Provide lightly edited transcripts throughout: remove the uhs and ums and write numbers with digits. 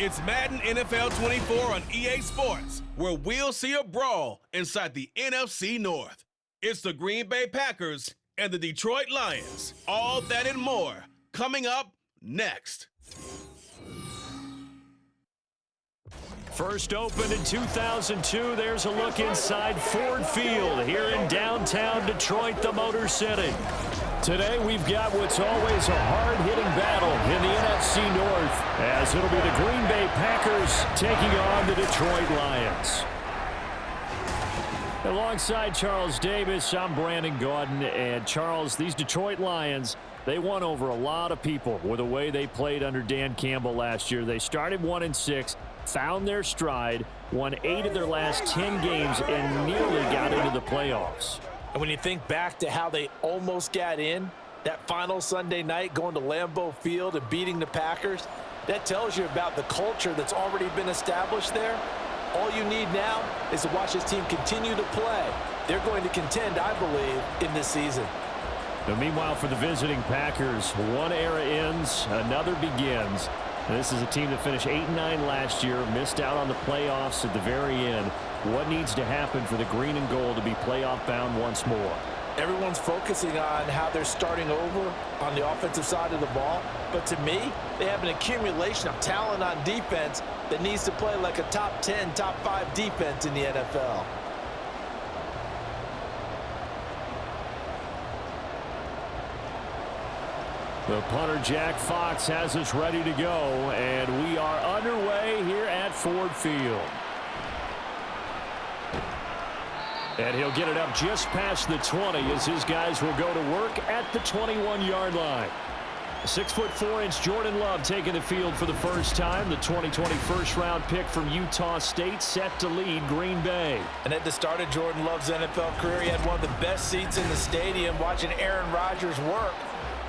It's Madden NFL 24 on EA Sports, where we'll see a brawl inside the NFC North. It's the Green Bay Packers and the Detroit Lions. All that and more coming up next. First opened in 2002, there's a look inside Ford Field here in downtown Detroit, the Motor City. Today we've got what's always a hard-hitting battle in the NFC North, as it'll be the Green Bay Packers taking on the Detroit Lions. Alongside Charles Davis, I'm Brandon Gaudin, and Charles, these Detroit Lions, they won over a lot of people with the way they played under Dan Campbell last year. They started 1-6, found their stride, won 8 of their last 10 games, and nearly got into the playoffs. And when you think back to how they almost got in, that final Sunday night going to Lambeau Field and beating the Packers, that tells you about the culture that's already been established there. All you need now is to watch this team continue to play. They're going to contend, I believe, in this season. Now, meanwhile, for the visiting Packers, one era ends, another begins. And this is a team that finished 8-9 last year, missed out on the playoffs at the very end. What needs to happen for the green and gold to be playoff bound once more? Everyone's focusing on how they're starting over on the offensive side of the ball. But to me, they have an accumulation of talent on defense that needs to play like a top 10, top 5 defense in the NFL. The punter, Jack Fox, has us ready to go, and we are underway here at Ford Field. And he'll get it up just past the 20 as his guys will go to work at the 21-yard line. 6'4" Jordan Love taking the field for the first time. The 2020 first-round pick from Utah State set to lead Green Bay. And at the start of Jordan Love's NFL career, he had one of the best seats in the stadium watching Aaron Rodgers work.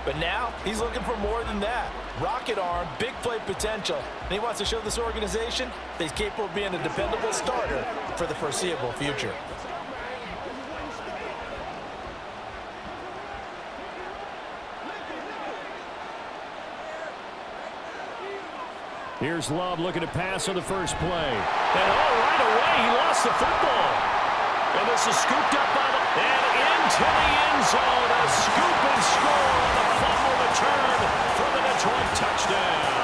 But now he's looking for more than that. Rocket arm, big play potential. And he wants to show this organization that he's capable of being a dependable starter for the foreseeable future. Here's Love looking to pass on the first play. And right away, he lost the football. And this is scooped up by the... And into the end zone. A scoop and score on the fumble return for the Detroit touchdown.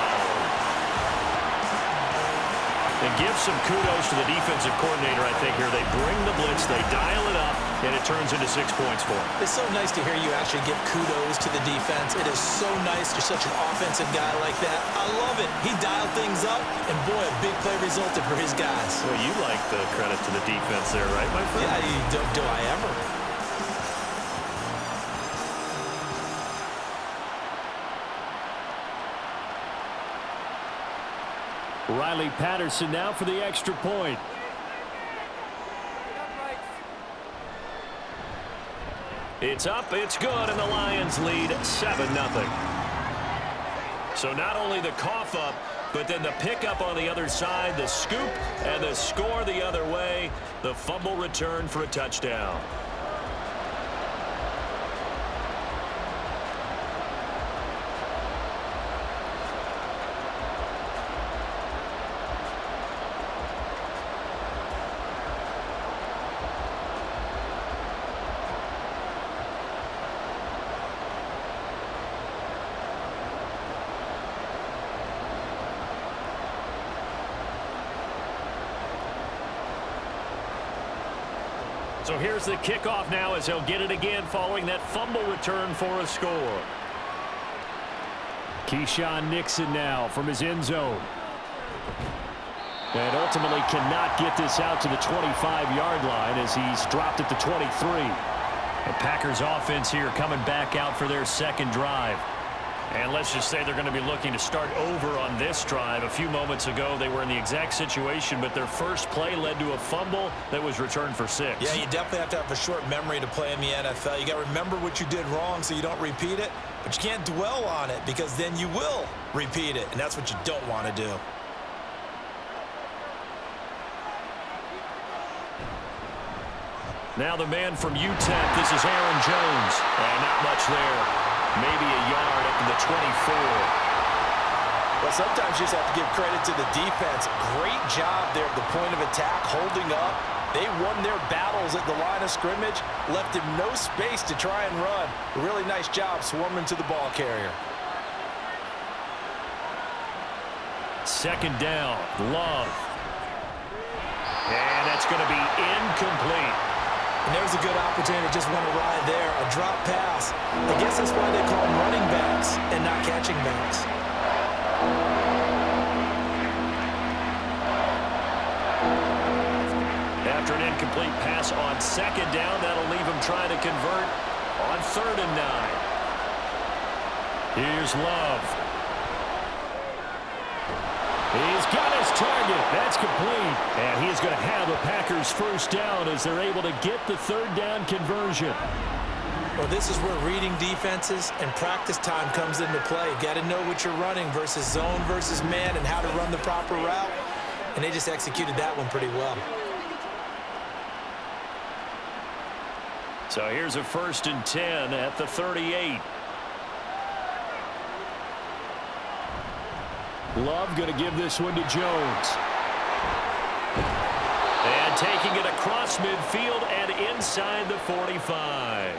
And give some kudos to the defensive coordinator, I think, here. They bring the blitz, they dial it up, and it turns into 6 points for them. It's so nice to hear you actually give kudos to the defense. It is so nice. You're such an offensive guy like that. I love it. He dialed things up, and boy, a big play resulted for his guys. Well, you like the credit to the defense there, right, my friend? Yeah, do I ever? Riley Patterson now for the extra point. It's up, it's good, and the Lions lead 7-0. So not only the cough up, but then the pickup on the other side, the scoop, and the score the other way. The fumble return for a touchdown. So here's the kickoff now as he'll get it again following that fumble return for a score. Keyshawn Nixon now from his end zone. And ultimately cannot get this out to the 25-yard line as he's dropped at the 23. The Packers offense here coming back out for their second drive. And let's just say they're going to be looking to start over on this drive. A few moments ago, they were in the exact situation, but their first play led to a fumble that was returned for 6. Yeah, you definitely have to have a short memory to play in the NFL. You got to remember what you did wrong so you don't repeat it, but you can't dwell on it because then you will repeat it, and that's what you don't want to do. Now the man from UTEP, this is Aaron Jones. And not much there. Maybe a yard up to the 24. Well, sometimes you just have to give credit to the defense. Great job there at the point of attack, holding up. They won their battles at the line of scrimmage, left him no space to try and run. A really nice job swarming to the ball carrier. Second down, Love. And that's going to be incomplete. And there's a good opportunity to just want to ride there. A drop pass. I guess that's why they call them running backs and not catching backs. After an incomplete pass on second down, that'll leave him trying to convert on 3rd and 9. Here's Love. He's got his target. That's complete. And he is going to have the Packers first down as they're able to get the 3rd down conversion. Well, this is where reading defenses and practice time comes into play. You got to know what you're running versus zone versus man and how to run the proper route. And they just executed that one pretty well. So here's a 1st and 10 at the 38. Love going to give this one to Jones. And taking it across midfield and inside the 45.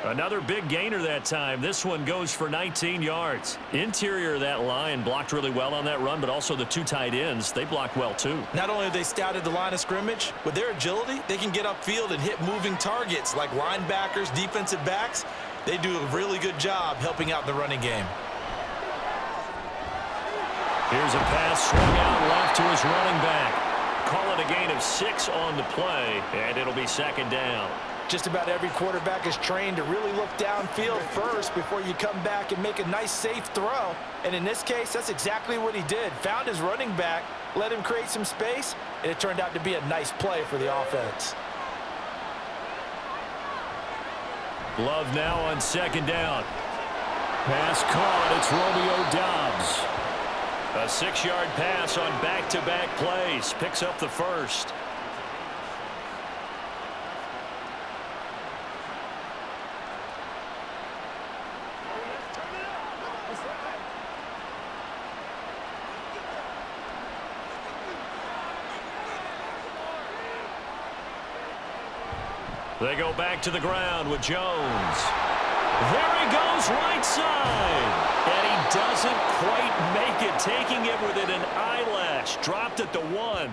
Another big gainer that time. This one goes for 19 yards. Interior of that line blocked really well on that run, but also the 2 tight ends, they blocked well too. Not only have they scouted the line of scrimmage, with their agility, they can get upfield and hit moving targets like linebackers, defensive backs. They do a really good job helping out the running game. Here's a pass swung out left to his running back. Call it a gain of 6 on the play, and it'll be 2nd down. Just about every quarterback is trained to really look downfield first before you come back and make a nice, safe throw. And in this case, that's exactly what he did. Found his running back, let him create some space, and it turned out to be a nice play for the offense. Love now on 2nd down. Pass caught. It's Romeo Doubs. A 6-yard pass on back-to-back plays. Picks up the 1st. They go back to the ground with Jones. There he goes, right side. And he doesn't quite make it, taking it within an eyelash. Dropped at the 1.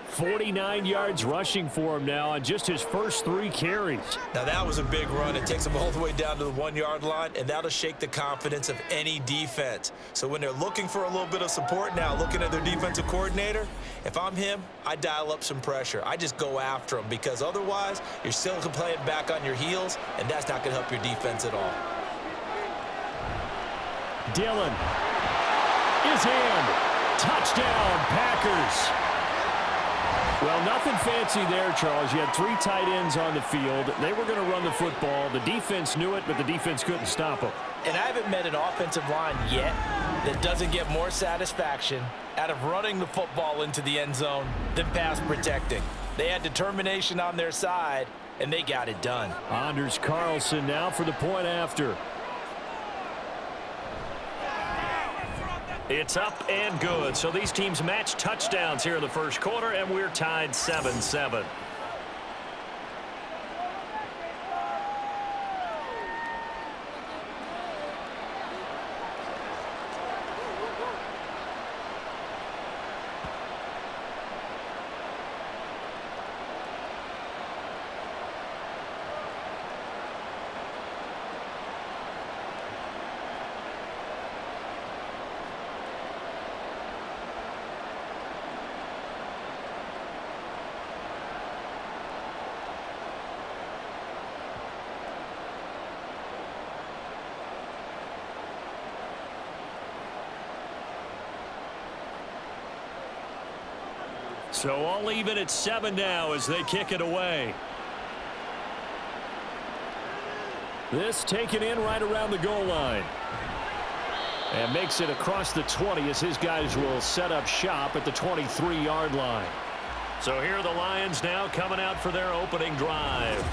49 yards rushing for him now on just his first 3 carries. Now that was a big run. It takes him all the way down to the 1-yard line, and that'll shake the confidence of any defense. So when they're looking for a little bit of support now, looking at their defensive coordinator, if I'm him, I dial up some pressure. I just go after him because otherwise you're still playing back on your heels, and that's not going to help your defense at all. Dillon is in. Touchdown, Packers. Well, nothing fancy there, Charles. You had 3 tight ends on the field. They were going to run the football. The defense knew it, but the defense couldn't stop them. And I haven't met an offensive line yet that doesn't get more satisfaction out of running the football into the end zone than pass protecting. They had determination on their side, and they got it done. Anders Carlson now for the point after. It's up and good. So these teams match touchdowns here in the first quarter, and we're tied 7-7. So all even at 7 now as they kick it away. This taken in right around the goal line. And makes it across the 20 as his guys will set up shop at the 23-yard line. So here are the Lions now coming out for their opening drive.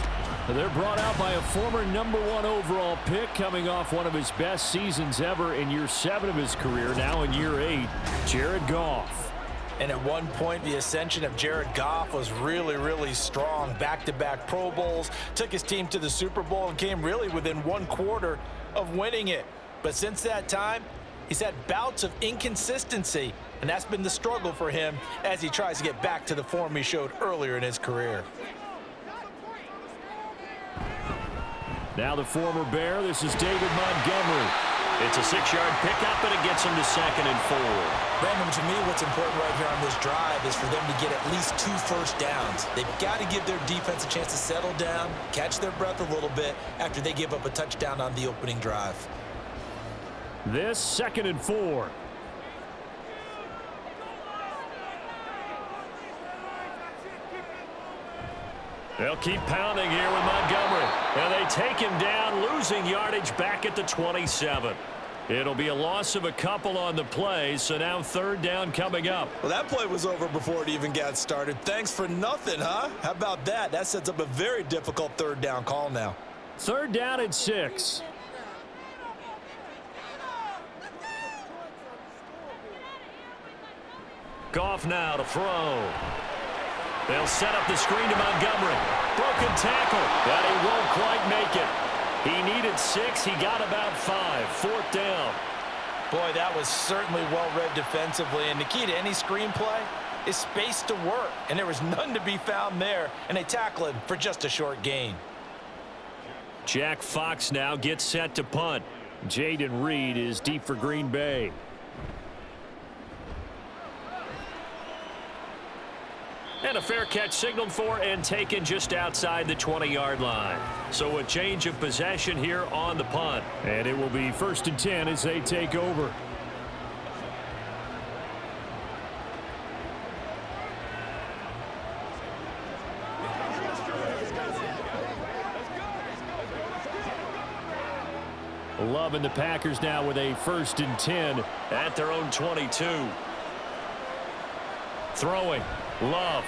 They're brought out by a former #1 overall pick, coming off one of his best seasons ever in year 7 of his career, now in year 8, Jared Goff. And at one point, the ascension of Jared Goff was really, really strong. Back-to-back Pro Bowls, took his team to the Super Bowl, and came really within 1/4 of winning it. But since that time, he's had bouts of inconsistency, and that's been the struggle for him as he tries to get back to the form he showed earlier in his career. Now the former Bear, this is David Montgomery. It's a 6-yard pickup, and it gets him to 2nd and 4. Brandon, to me, what's important right here on this drive is for them to get at least 2 first downs. They've got to give their defense a chance to settle down, catch their breath a little bit after they give up a touchdown on the opening drive. This 2nd and 4. They'll keep pounding here with Montgomery. And they take him down, losing yardage back at the 27. It'll be a loss of a couple on the play, so now 3rd down coming up. Well, that play was over before it even got started. Thanks for nothing, huh? How about that? That sets up a very difficult 3rd down call now. 3rd down and 6. Goff now to throw. They'll set up the screen to Montgomery. Broken tackle, but he won't quite make it. He needed 6. He got about 5. 4th down. Boy, that was certainly well-read defensively, and the key to any screenplay is space to work, and there was none to be found there, and they tackle him for just a short gain. Jack Fox now gets set to punt. Jaden Reed is deep for Green Bay. And a fair catch signaled for and taken just outside the 20-yard line. So a change of possession here on the punt. And it will be 1st and 10 as they take over. Love and the Packers now with a 1st and 10 at their own 22. Throwing. Love.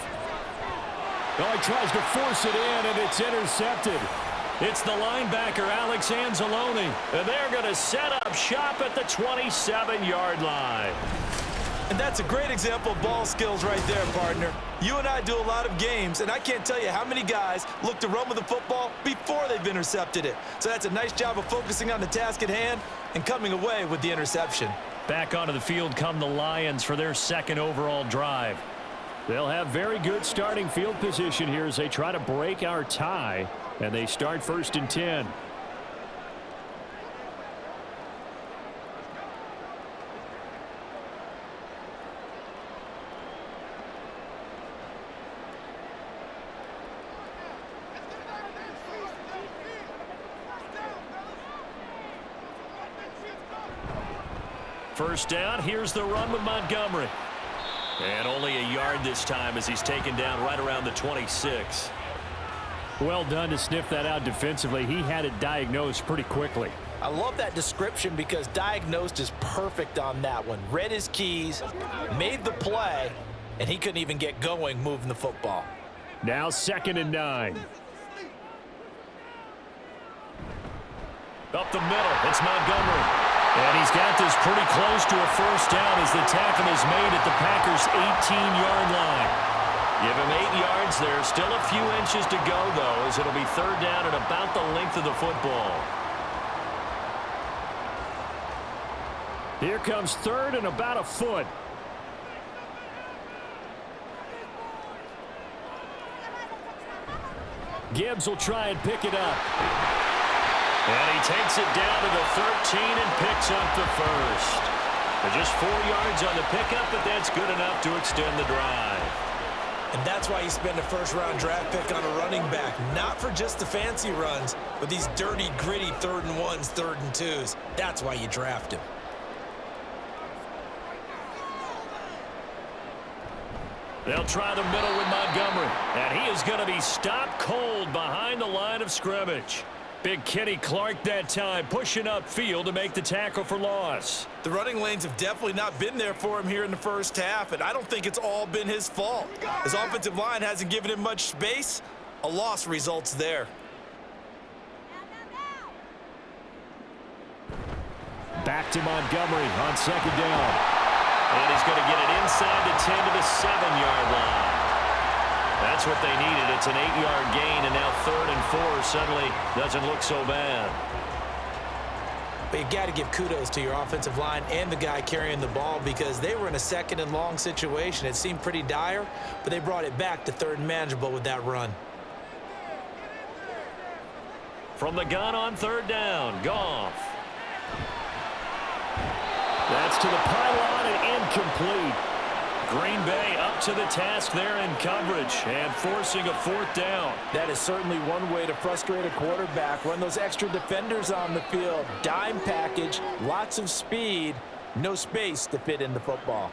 Oh, he tries to force it in, and it's intercepted. It's the linebacker, Alex Anzalone. And they're going to set up shop at the 27-yard line. And that's a great example of ball skills right there, partner. You and I do a lot of games, and I can't tell you how many guys look to run with the football before they've intercepted it. So that's a nice job of focusing on the task at hand and coming away with the interception. Back onto the field come the Lions for their 2nd overall drive. They'll have very good starting field position here as they try to break our tie, and they start 1st and 10. First down, here's the run with Montgomery. And only a yard this time as he's taken down right around the 26. Well done to sniff that out defensively. He had it diagnosed pretty quickly. I love that description because diagnosed is perfect on that one. Read his keys, made the play, and he couldn't even get going moving the football. Now 2nd and 9. Up the middle, it's Montgomery. And he's got this pretty close to a 1st down as the tackle is made at the Packers' 18-yard line. Give him 8 yards there. Still a few inches to go, though, as it'll be 3rd down at about the length of the football. Here comes 3rd and about a foot. Gibbs will try and pick it up. And he takes it down to the 13 and picks up the 1st. Just 4 yards on the pickup, but that's good enough to extend the drive. And that's why you spend a 1st-round draft pick on a running back. Not for just the fancy runs, but these dirty, gritty 3rd and 1s, 3rd and 2s. That's why you draft him. They'll try the middle with Montgomery. And he is going to be stopped cold behind the line of scrimmage. Big Kenny Clark that time pushing upfield to make the tackle for loss. The running lanes have definitely not been there for him here in the 1st half, and I don't think it's all been his fault. His offensive line hasn't given him much space. A loss results there. Back to Montgomery on second down. And he's going to get it inside the 10 to the 7-yard line. That's what they needed. It's an 8-yard gain, and now 3rd and 4 suddenly doesn't look so bad. But you got to give kudos to your offensive line and the guy carrying the ball because they were in a 2nd and long situation. It seemed pretty dire, but they brought it back to 3rd and manageable with that run. From the gun on 3rd down, Goff. That's to the pylon and incomplete. Green Bay up to the task there in coverage and forcing a 4th down. That is certainly one way to frustrate a quarterback. Run those extra defenders on the field. Dime package, lots of speed, no space to fit in the football.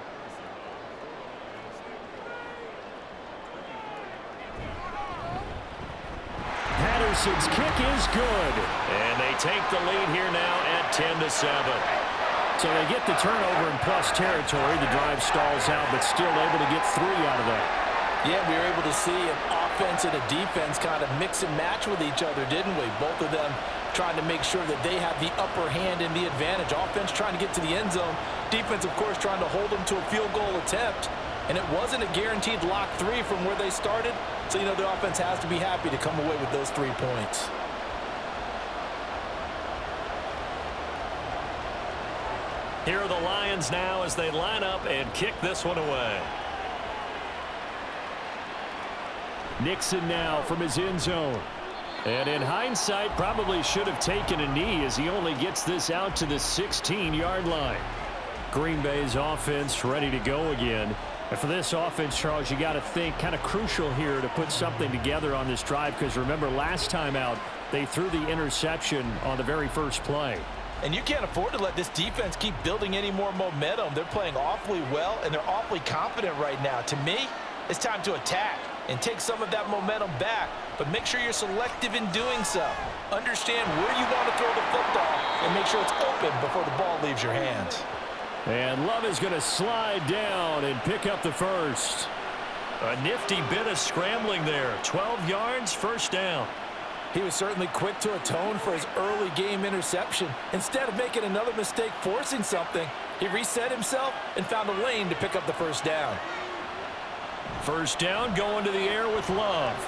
Patterson's kick is good. And they take the lead here now at 10 to 7. So they get the turnover in plus territory. The drive stalls out, but still able to get 3 out of that. Yeah, we were able to see an offense and a defense kind of mix and match with each other, didn't we? Both of them trying to make sure that they have the upper hand and the advantage. Offense trying to get to the end zone. Defense, of course, trying to hold them to a field goal attempt. And it wasn't a guaranteed lock 3 from where they started. So, you know, the offense has to be happy to come away with those 3 points. Here are the Lions now as they line up and kick this one away. Nixon now from his end zone. And in hindsight, probably should have taken a knee as he only gets this out to the 16-yard line. Green Bay's offense ready to go again. And for this offense, Charles, you got to think kind of crucial here to put something together on this drive because remember last time out, they threw the interception on the very first play. And you can't afford to let this defense keep building any more momentum. They're playing awfully well, and they're awfully confident right now. To me, it's time to attack and take some of that momentum back, but make sure you're selective in doing so. Understand where you want to throw the football and make sure it's open before the ball leaves your hands. And Love is going to slide down and pick up the first. A nifty bit of scrambling there. 12 yards, 1st down. He was certainly quick to atone for his early game interception. Instead of making another mistake forcing something, he reset himself and found a lane to pick up the 1st down. 1st down going to the air with Love.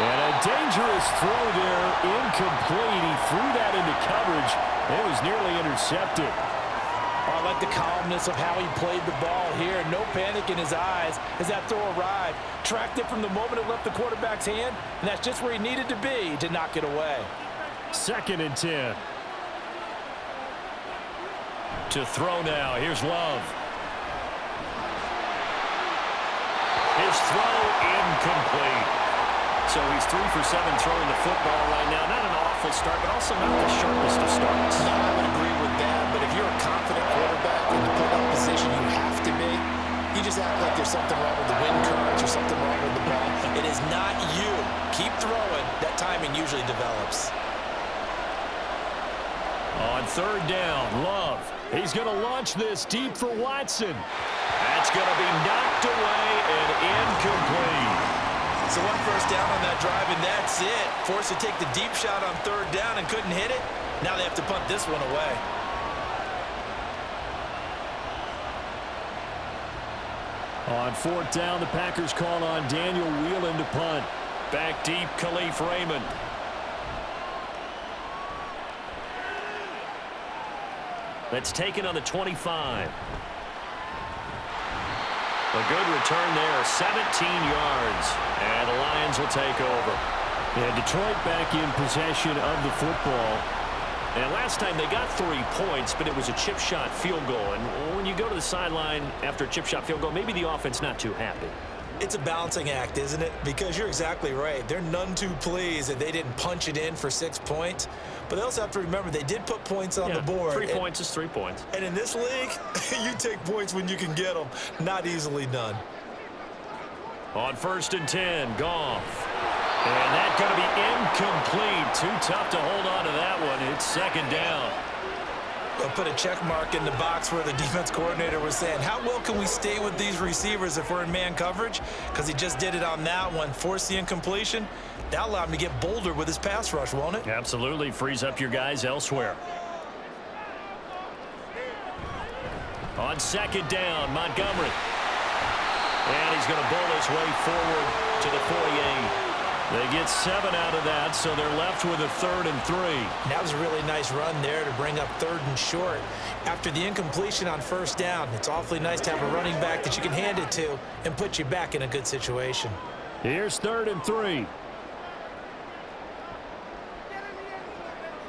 And a dangerous throw there, incomplete. He threw that into coverage. It was nearly intercepted. I like the calmness of how he played the ball here. No panic in his eyes as that throw arrived. Tracked it from the moment it left the quarterback's hand, and that's just where he needed to be to knock it away. 2nd and 10. To throw now. Here's Love. His throw incomplete. So he's 3 for 7 throwing the football right now. Not an awful start, but also not the sharpest of starts. No, I would agree with that, but if you're a confident quarterback in the put-up position you have to be, you just act like there's something wrong with the wind currents or something wrong with the ball. It is not you. Keep throwing. That timing usually develops. On 3rd down, Love. He's going to launch this deep for Watson. That's going to be knocked away and incomplete. So 1 first down on that drive, and that's it. Forced to take the deep shot on 3rd down and couldn't hit it. Now they have to punt this one away. On 4th down, the Packers call on Daniel Whelan to punt. Back deep, Khalif Raymond. That's taken on the 25. A good return there, 17 yards. And the Lions will take over. Yeah, Detroit back in possession of the football. And last time they got 3 points, but it was a chip shot field goal. And when you go to the sideline after a chip shot field goal, maybe the offense not too happy. It's a balancing act, isn't it? Because you're exactly right. They're none too pleased that they didn't punch it in for 6 points. But they also have to remember they did put points on the board. 3 points is 3 points. And in this league, you take points when you can get them. Not easily done. On 1st and 10, Goff. And that's going to be incomplete. Too tough to hold on to that one. It's 2nd down. They'll put a check mark in the box where the defense coordinator was saying, how well can we stay with these receivers if we're in man coverage? Because he just did it on that one, forced the incompletion. That allowed him to get bolder with his pass rush, won't it? Absolutely. Frees up your guys elsewhere. On second down, Montgomery. And he's going to bowl his way forward to the 48. They get 7 out of that, so they're left with a 3rd and 3. That was a really nice run there to bring up 3rd and short. After the incompletion on 1st down, it's awfully nice to have a running back that you can hand it to and put you back in a good situation. Here's 3rd and 3.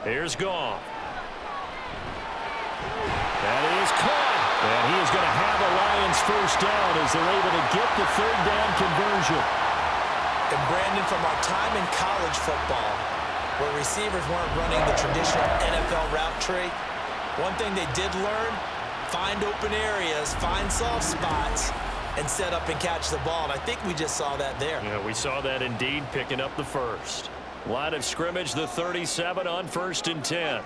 Here's Goff. That is caught. And he is going to have a Lions first down as they're able to get the 3rd down conversion. And Brandon, from our time in college football, where receivers weren't running the traditional NFL route tree, one thing they did learn, find open areas, find soft spots, and set up and catch the ball. And I think we just saw that there. Yeah, we saw that indeed, picking up the first. Line of scrimmage, the 37 on 1st and 10.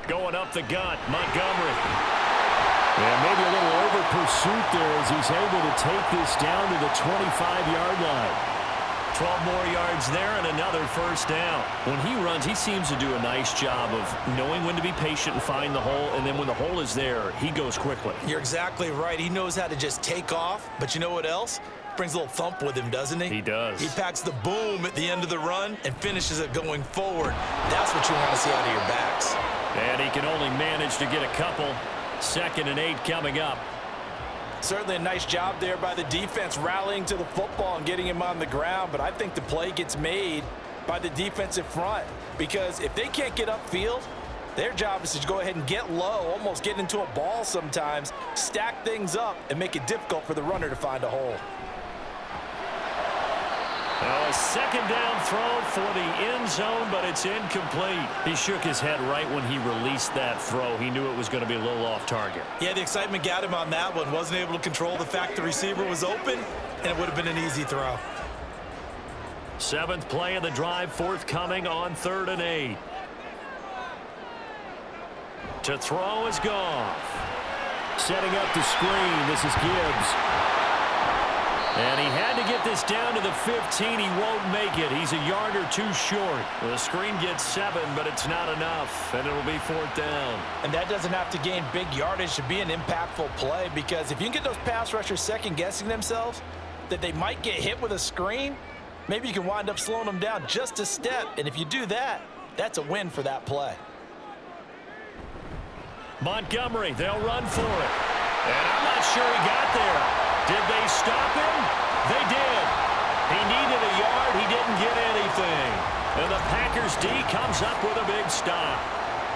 Going up the gut, Montgomery. Yeah, maybe a little over pursuit there as he's able to take this down to the 25-yard line. 12 more yards there and another first down. When he runs, he seems to do a nice job of knowing when to be patient and find the hole, and then when the hole is there, he goes quickly. You're exactly right. He knows how to just take off, but you know what else? Brings a little thump with him, doesn't he? He does. He packs the boom at the end of the run and finishes it going forward. That's what you want to see out of your backs. And he can only manage to get a couple. 2nd and 8 coming up. Certainly a nice job there by the defense rallying to the football and getting him on the ground, but I think the play gets made by the defensive front because if they can't get upfield, their job is to go ahead and get low, almost get into a ball sometimes, stack things up, and make it difficult for the runner to find a hole. Now a 2nd down throw for the end zone, but it's incomplete. He shook his head right when he released that throw. He knew it was going to be a little off target. Yeah, the excitement got him on that one. Wasn't able to control the fact the receiver was open, and it would have been an easy throw. 7th play of the drive, forthcoming on 3rd and 8. To throw is Goff. Setting up the screen. This is Gibbs. And he had to get this down to the 15. He won't make it. He's a yard or 2 short. The screen gets 7, but it's not enough, and it'll be 4th down. And that doesn't have to gain big yardage to be an impactful play because if you can get those pass rushers second-guessing themselves that they might get hit with a screen, maybe you can wind up slowing them down just a step. And if you do that, that's a win for that play. Montgomery, they'll run for it. And I'm not sure he got there. Did they stop him? They did. He needed a yard. He didn't get anything. And the Packers D comes up with a big stop.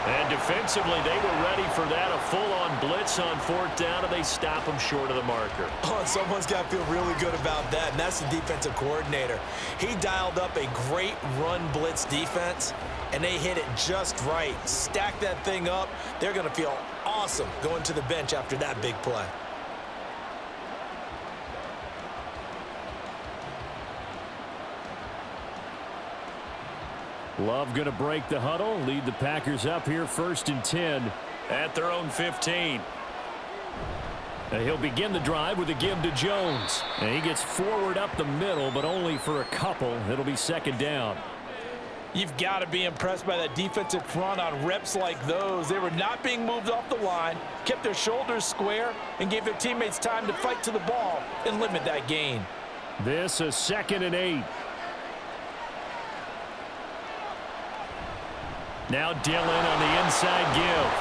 And defensively, they were ready for that. A full-on blitz on 4th down, and they stop him short of the marker. Oh, someone's got to feel really good about that, and that's the defensive coordinator. He dialed up a great run blitz defense, and they hit it just right. Stack that thing up. They're going to feel awesome going to the bench after that big play. Love going to break the huddle, lead the Packers up here 1st and 10 at their own 15. And he'll begin the drive with a give to Jones. And he gets forward up the middle, but only for a couple. It'll be 2nd down. You've got to be impressed by that defensive front on reps like those. They were not being moved off the line, kept their shoulders square, and gave their teammates time to fight to the ball and limit that gain. This is 2nd and 8. Now Dillon on the inside give.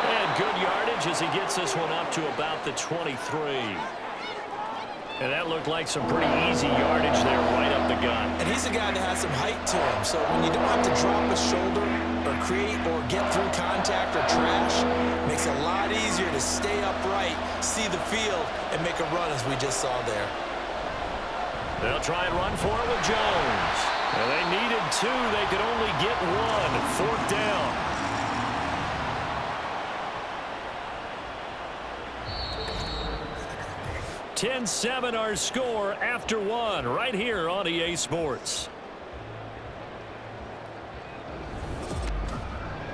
And good yardage as he gets this one up to about the 23. And that looked like some pretty easy yardage there right up the gut. And he's a guy that has some height to him, so when you don't have to drop a shoulder or create or get through contact or trash, it makes it a lot easier to stay upright, see the field, and make a run as we just saw there. They'll try and run for it with Jones. And they needed 2. They could only get 1. 4th down. (10-7) our score after 1 right here on EA Sports.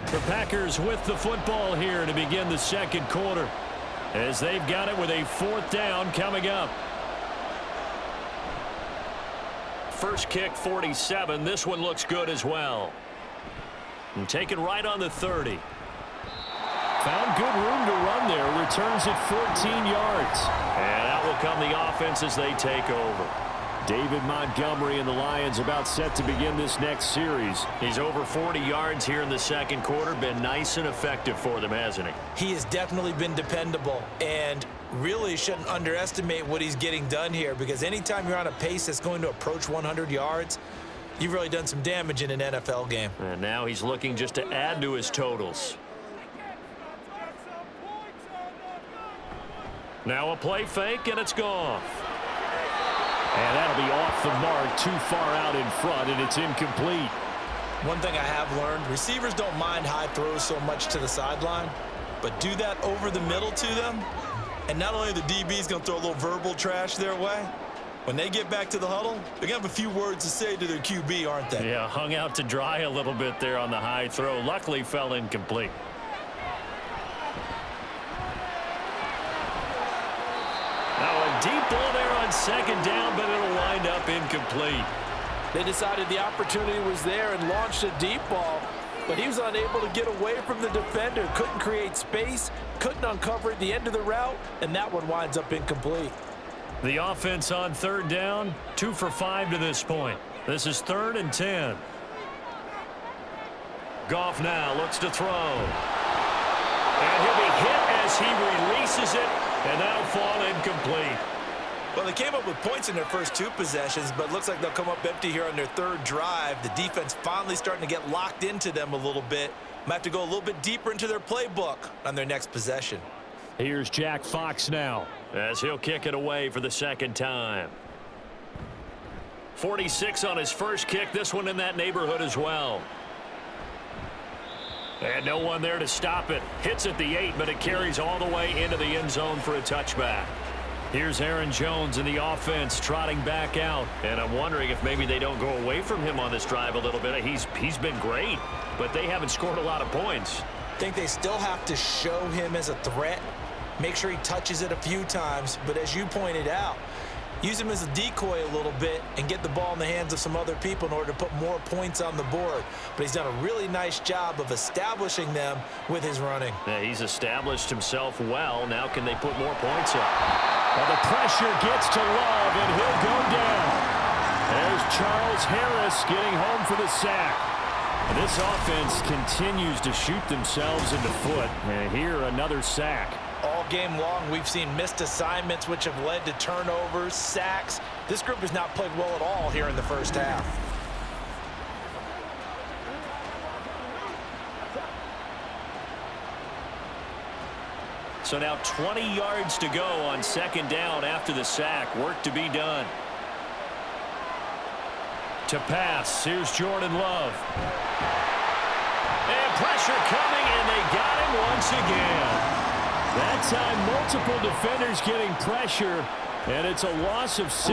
The Packers with the football here to begin the 2nd quarter as they've got it with a 4th down coming up. First kick 47. This one looks good as well. And taken right on the 30. Found good room to run there. Returns it 14 yards. And out will come the offense as they take over. David Montgomery and the Lions about set to begin this next series. He's over 40 yards here in the second quarter. Been nice and effective for them, hasn't he? He has definitely been dependable, and really shouldn't underestimate what he's getting done here, because anytime you're on a pace that's going to approach 100 yards, you've really done some damage in an NFL game. And now he's looking just to add to his totals. Now a play fake, and it's gone. And that'll be off the mark, too far out in front, and it's incomplete. One thing I have learned, receivers don't mind high throws so much to the sideline, but do that over the middle to them, and not only are the DBs going to throw a little verbal trash their way, when they get back to the huddle, they're going to have a few words to say to their QB, aren't they? Yeah, hung out to dry a little bit there on the high throw. Luckily fell incomplete. Now a deep ball there on second down, but it'll wind up incomplete. They decided the opportunity was there and launched a deep ball, but he was unable to get away from the defender. Couldn't create space, couldn't uncover at the end of the route, and that one winds up incomplete. The offense on third down, 2 for 5 to this point. This is 3rd and 10. Goff now looks to throw. And he'll be hit as he releases it, and that'll fall incomplete. Well, they came up with points in their first 2 possessions, but it looks like they'll come up empty here on their 3rd drive. The defense finally starting to get locked into them a little bit. Might have to go a little bit deeper into their playbook on their next possession. Here's Jack Fox now, as he'll kick it away for the second time. 46 on his first kick. This one in that neighborhood as well. And no one there to stop it. Hits at the 8, but it carries all the way into the end zone for a touchback. Here's Aaron Jones in the offense trotting back out. And I'm wondering if maybe they don't go away from him on this drive a little bit. He's been great, but they haven't scored a lot of points. I think they still have to show him as a threat. Make sure he touches it a few times. But as you pointed out, use him as a decoy a little bit and get the ball in the hands of some other people in order to put more points on the board. But he's done a really nice job of establishing them with his running. Yeah, he's established himself well. Now can they put more points up? Well, the pressure gets to Love, and he'll go down. There's Charles Harris getting home for the sack. And this offense continues to shoot themselves in the foot. And here, another sack. All game long, we've seen missed assignments, which have led to turnovers, sacks. This group has not played well at all here in the first half. So now 20 yards to go on second down after the sack. Work to be done. To pass, here's Jordan Love. And pressure coming, and they got him once again. That time, multiple defenders getting pressure, and it's a loss of 6.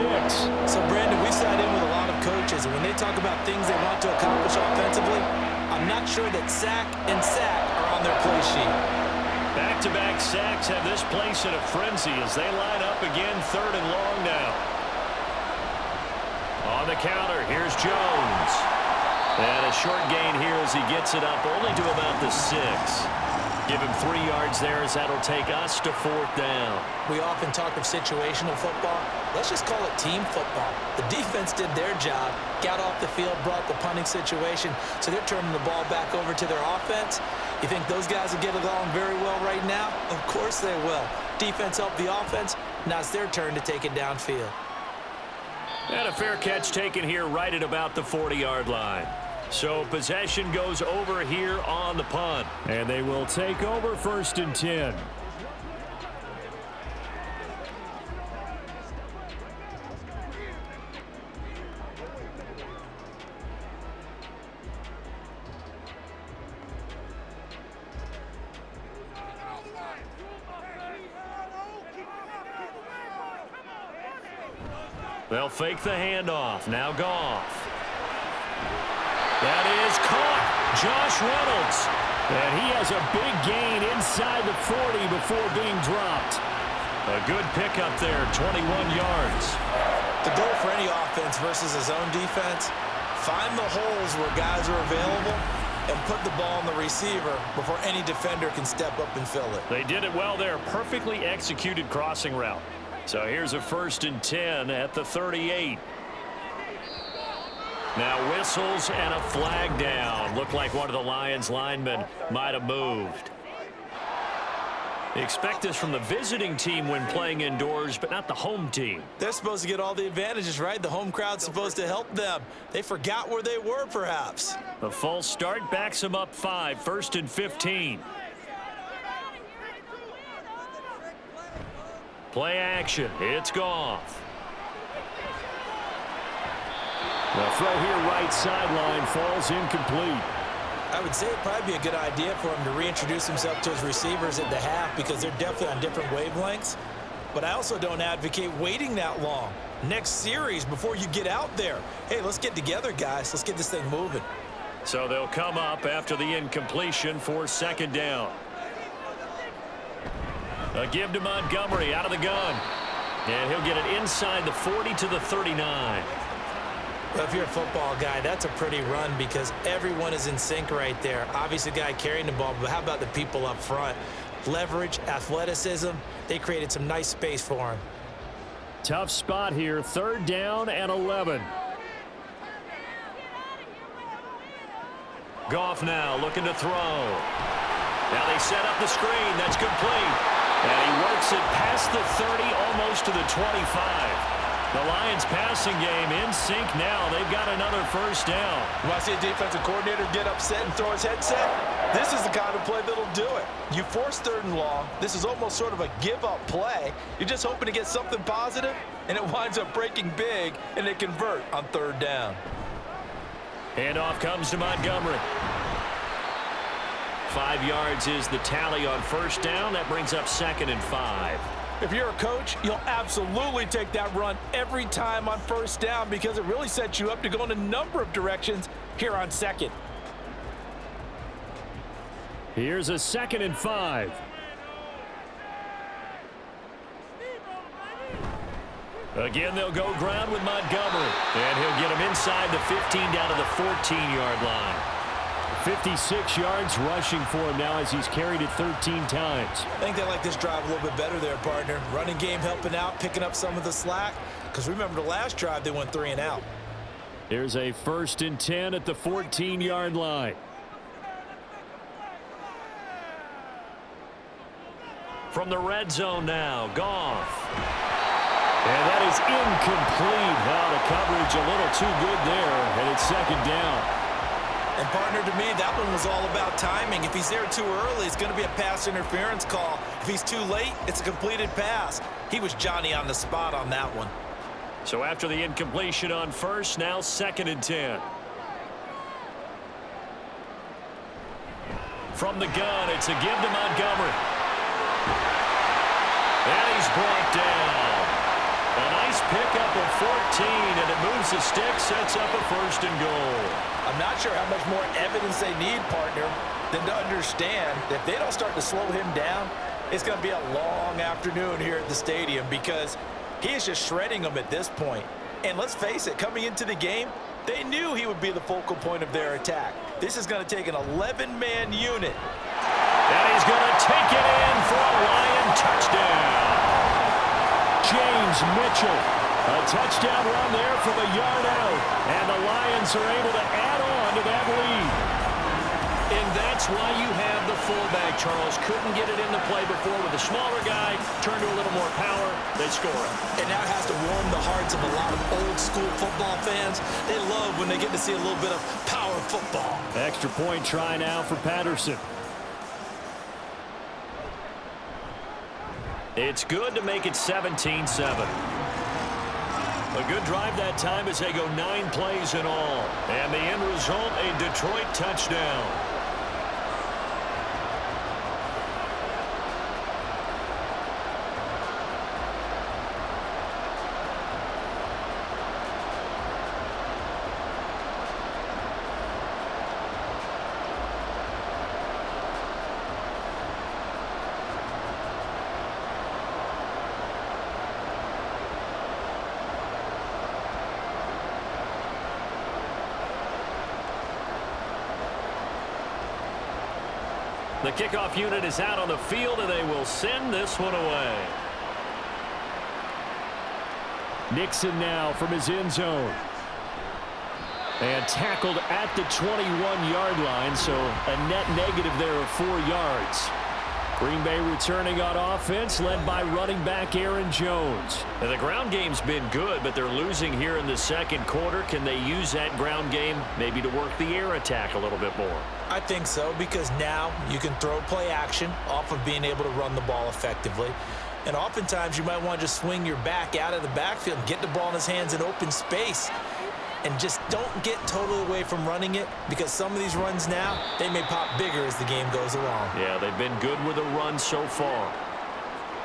So, Brandon, we sat in with a lot of coaches, and when they talk about things they want to accomplish offensively, I'm not sure that sack and sack are on their play sheet. Back-to-back sacks have this place in a frenzy as they line up again, 3rd and long now. On the counter, here's Jones. And a short gain here as he gets it up only to about the 6. Give him 3 yards there as that'll take us to 4th down. We often talk of situational football. Let's just call it team football. The defense did their job, got off the field, brought the punting situation, so they're turning the ball back over to their offense. You think those guys will get along very well right now? Of course they will. Defense helped the offense. Now it's their turn to take it downfield. And a fair catch taken here right at about the 40-yard line. So possession goes over here on the punt. And they will take over 1st and 10. They'll fake the handoff. Now Goff. That is caught. Josh Reynolds. And he has a big gain inside the 40 before being dropped. A good pickup there, 21 yards. The goal for any offense versus a zone defense, find the holes where guys are available and put the ball on the receiver before any defender can step up and fill it. They did it well there. Perfectly executed crossing route. So here's a 1st and 10 at the 38. Now whistles and a flag down. Looked like one of the Lions linemen might have moved. Expect this from the visiting team when playing indoors, but not the home team. They're supposed to get all the advantages, right? The home crowd's supposed to help them. They forgot where they were, perhaps. The false start backs them up 5, 1st and 15. Play action. It's Goff. The throw here right sideline falls incomplete. I would say it'd probably be a good idea for him to reintroduce himself to his receivers at the half because they're definitely on different wavelengths. But I also don't advocate waiting that long. Next series before you get out there. Hey, let's get together, guys. Let's get this thing moving. So they'll come up after the incompletion for 2nd down. A give to Montgomery out of the gun. And he'll get it inside the 40 to the 39. Well, if you're a football guy, that's a pretty run because everyone is in sync right there. Obviously, the guy carrying the ball, but how about the people up front? Leverage, athleticism, they created some nice space for him. Tough spot here, 3rd down and 11. Goff now looking to throw. Now they set up the screen. That's complete. And he works it past the 30, almost to the 25. The Lions passing game in sync now. They've got another 1st down. You want to see a defensive coordinator get upset and throw his headset? This is the kind of play that'll do it. You force 3rd and long. This is almost sort of a give-up play. You're just hoping to get something positive, and it winds up breaking big, and they convert on 3rd down. Handoff comes to Montgomery. 5 yards is the tally on 1st down. That brings up 2nd and 5. If you're a coach, you'll absolutely take that run every time on 1st down because it really sets you up to go in a number of directions here on 2nd. Here's a 2nd and 5. Again, they'll go ground with Montgomery. And he'll get him inside the 15 down to the 14-yard line. 56 yards rushing for him now as he's carried it 13 times. I think they like this drive a little bit better there, partner. Running game helping out, picking up some of the slack. Because remember the last drive, they went 3 and out. Here's a 1st and 10 at the 14-yard line. From the red zone now, Goff. And that is incomplete. Now the coverage a little too good there, and it's 2nd down. And, partner, to me, that one was all about timing. If he's there too early, it's going to be a pass interference call. If he's too late, it's a completed pass. He was Johnny on the spot on that one. So after the incompletion on 1st, now 2nd and 10. From the gun, it's a give to Montgomery. And he's brought down. A nice pickup of 14, and it moves the stick, sets up a 1st and goal. I'm not sure how much more evidence they need, partner, than to understand that if they don't start to slow him down, it's going to be a long afternoon here at the stadium because he is just shredding them at this point. And let's face it, coming into the game, they knew he would be the focal point of their attack. This is going to take an 11-man unit. And he's going to take it in for a Lion touchdown. James Mitchell, a touchdown run there from a yard out, and the Lions are able to add on to that lead. And that's why you have the fullback, Charles. Couldn't get it into play before with a smaller guy. Turned to a little more power. They score it. And that has to warm the hearts of a lot of old-school football fans. They love when they get to see a little bit of power football. Extra point try now for Patterson. It's good to make it 17-7. A good drive that time as they go 9 plays in all. And the end result, a Detroit touchdown. The kickoff unit is out on the field, and they will send this one away. Nixon now from his end zone. And tackled at the 21-yard line, so a net negative there of 4 yards. Green Bay returning on offense, led by running back Aaron Jones. Now, the ground game's been good, but they're losing here in the second quarter. Can they use that ground game maybe to work the air attack a little bit more? I think so, because now you can throw play action off of being able to run the ball effectively. And oftentimes you might want to just swing your back out of the backfield and get the ball in his hands in open space. And just don't get totally away from running it, because some of these runs now, they may pop bigger as the game goes along. Yeah, they've been good with a run so far.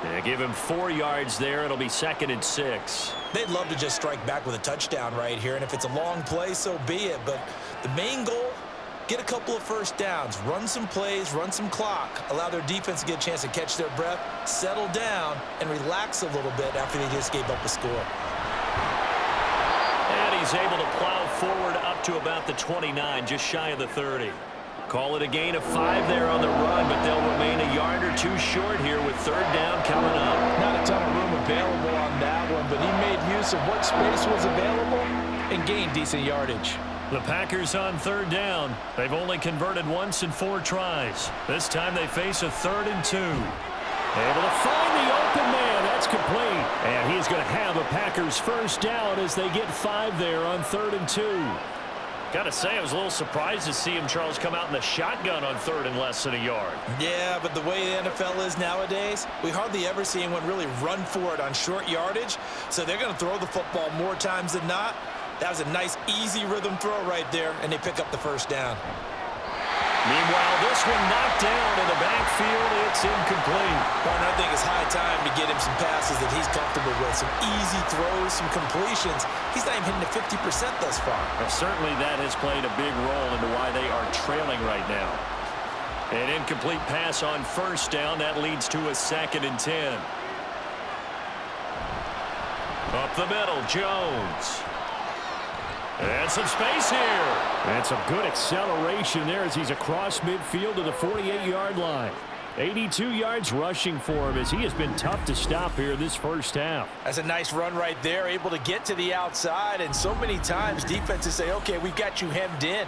Yeah, give him 4 yards there. It'll be 2nd and 6. They'd love to just strike back with a touchdown right here, and if it's a long play, so be it. But the main goal, get a couple of first downs, run some plays, run some clock, allow their defense to get a chance to catch their breath, settle down, and relax a little bit after they just gave up a score. And he's able to plow forward up to about the 29, just shy of the 30. Call it a gain of 5 there on the run, but they'll remain a yard or 2 short here with 3rd down coming up. Not a ton of room available on that one, but he made use of what space was available and gained decent yardage. The Packers on 3rd down. They've only converted once in 4 tries. This time they face a 3rd and 2. Able to find the open man. That's complete. And he's going to have a Packers first down as they get 5 there on 3rd and 2. Got to say, I was a little surprised to see him, Charles, come out in the shotgun on 3rd and less than a yard. Yeah, but the way the NFL is nowadays, we hardly ever see anyone really run for it on short yardage. So they're going to throw the football more times than not. That was a nice, easy rhythm throw right there, and they pick up the first down. Meanwhile, this one knocked down in the backfield. It's incomplete. Well, and I think it's high time to get him some passes that he's comfortable with. Some easy throws, some completions. He's not even hitting the 50% thus far. Well, certainly that has played a big role into why they are trailing right now. An incomplete pass on 1st down. That leads to a 2nd and 10. Up the middle, Jones. And some space here. And some good acceleration there as he's across midfield to the 48-yard line. 82 yards rushing for him as he has been tough to stop here this first half. That's a nice run right there, able to get to the outside. And so many times defenses say, okay, we've got you hemmed in.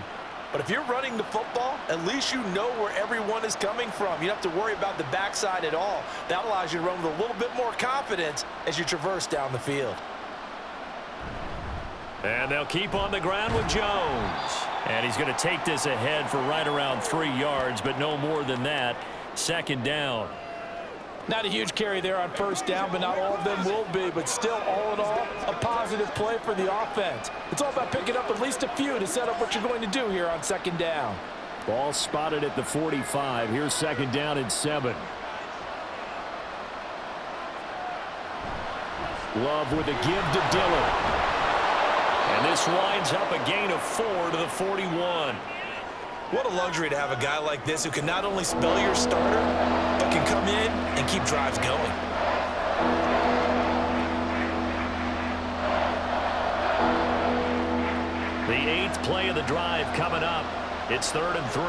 But if you're running the football, at least you know where everyone is coming from. You don't have to worry about the backside at all. That allows you to run with a little bit more confidence as you traverse down the field. And they'll keep on the ground with Jones. And he's going to take this ahead for right around 3 yards, but no more than that. 2nd down. Not a huge carry there on 1st down, but not all of them will be. But still, all in all, a positive play for the offense. It's all about picking up at least a few to set up what you're going to do here on 2nd down. Ball spotted at the 45. Here's 2nd down and 7. Love with a give to Dillon. And this winds up a gain of 4 to the 41. What a luxury to have a guy like this who can not only spell your starter, but can come in and keep drives going. The 8th play of the drive coming up. It's 3rd and 3.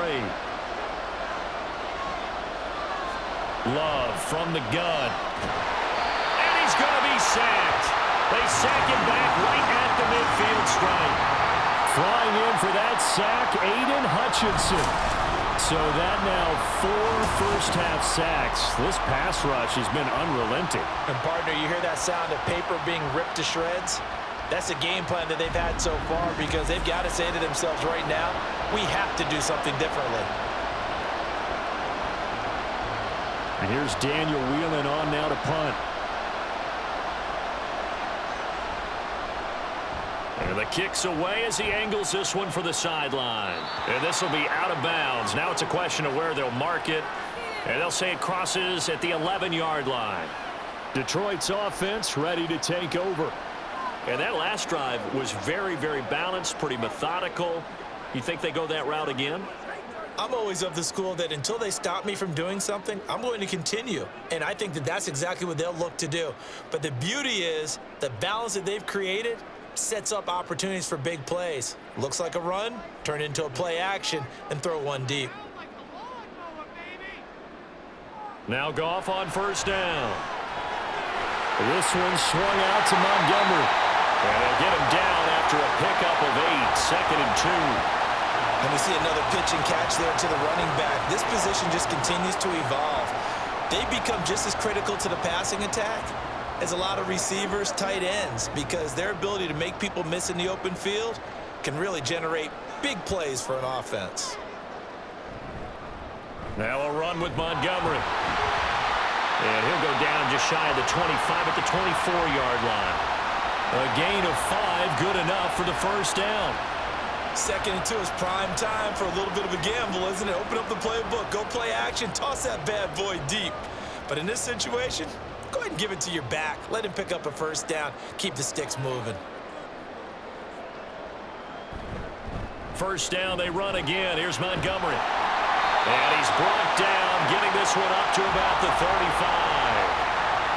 Love from the gun. And he's going to be sacked. They sack him back right at the midfield stripe. Flying in for that sack, Aiden Hutchinson. So that now 4 first-half sacks. This pass rush has been unrelenting. And, partner, you hear that sound of paper being ripped to shreds? That's the game plan that they've had so far, because they've got to say to themselves right now, we have to do something differently. And here's Daniel Whelan on now to punt. And the kick's away as he angles this one for the sideline. And this will be out of bounds. Now it's a question of where they'll mark it. And they'll say it crosses at the 11-yard line. Detroit's offense ready to take over. And that last drive was very, very balanced, pretty methodical. You think they go that route again? I'm always of the school that until they stop me from doing something, I'm going to continue. And I think that that's exactly what they'll look to do. But the beauty is the balance that they've created sets up opportunities for big plays. Looks like a run, turn into a play action, and throw one deep. Now Goff on first down. This one swung out to Montgomery. And they'll get him down after a pickup of 8, 2nd and 2. And we see another pitch and catch there to the running back. This position just continues to evolve. They become just as critical to the passing attack as a lot of receivers, tight ends, because their ability to make people miss in the open field can really generate big plays for an offense. Now a run with Montgomery. And he'll go down just shy of the 25 at the 24-yard line. A gain of 5, good enough for the first down. 2nd and 2 is prime time for a little bit of a gamble, isn't it? Open up the playbook, go play action, toss that bad boy deep. But in this situation, go ahead and give it to your back. Let him pick up a first down, keep the sticks moving. First down, they run again. Here's Montgomery. And he's brought down, getting this one up to about the 35.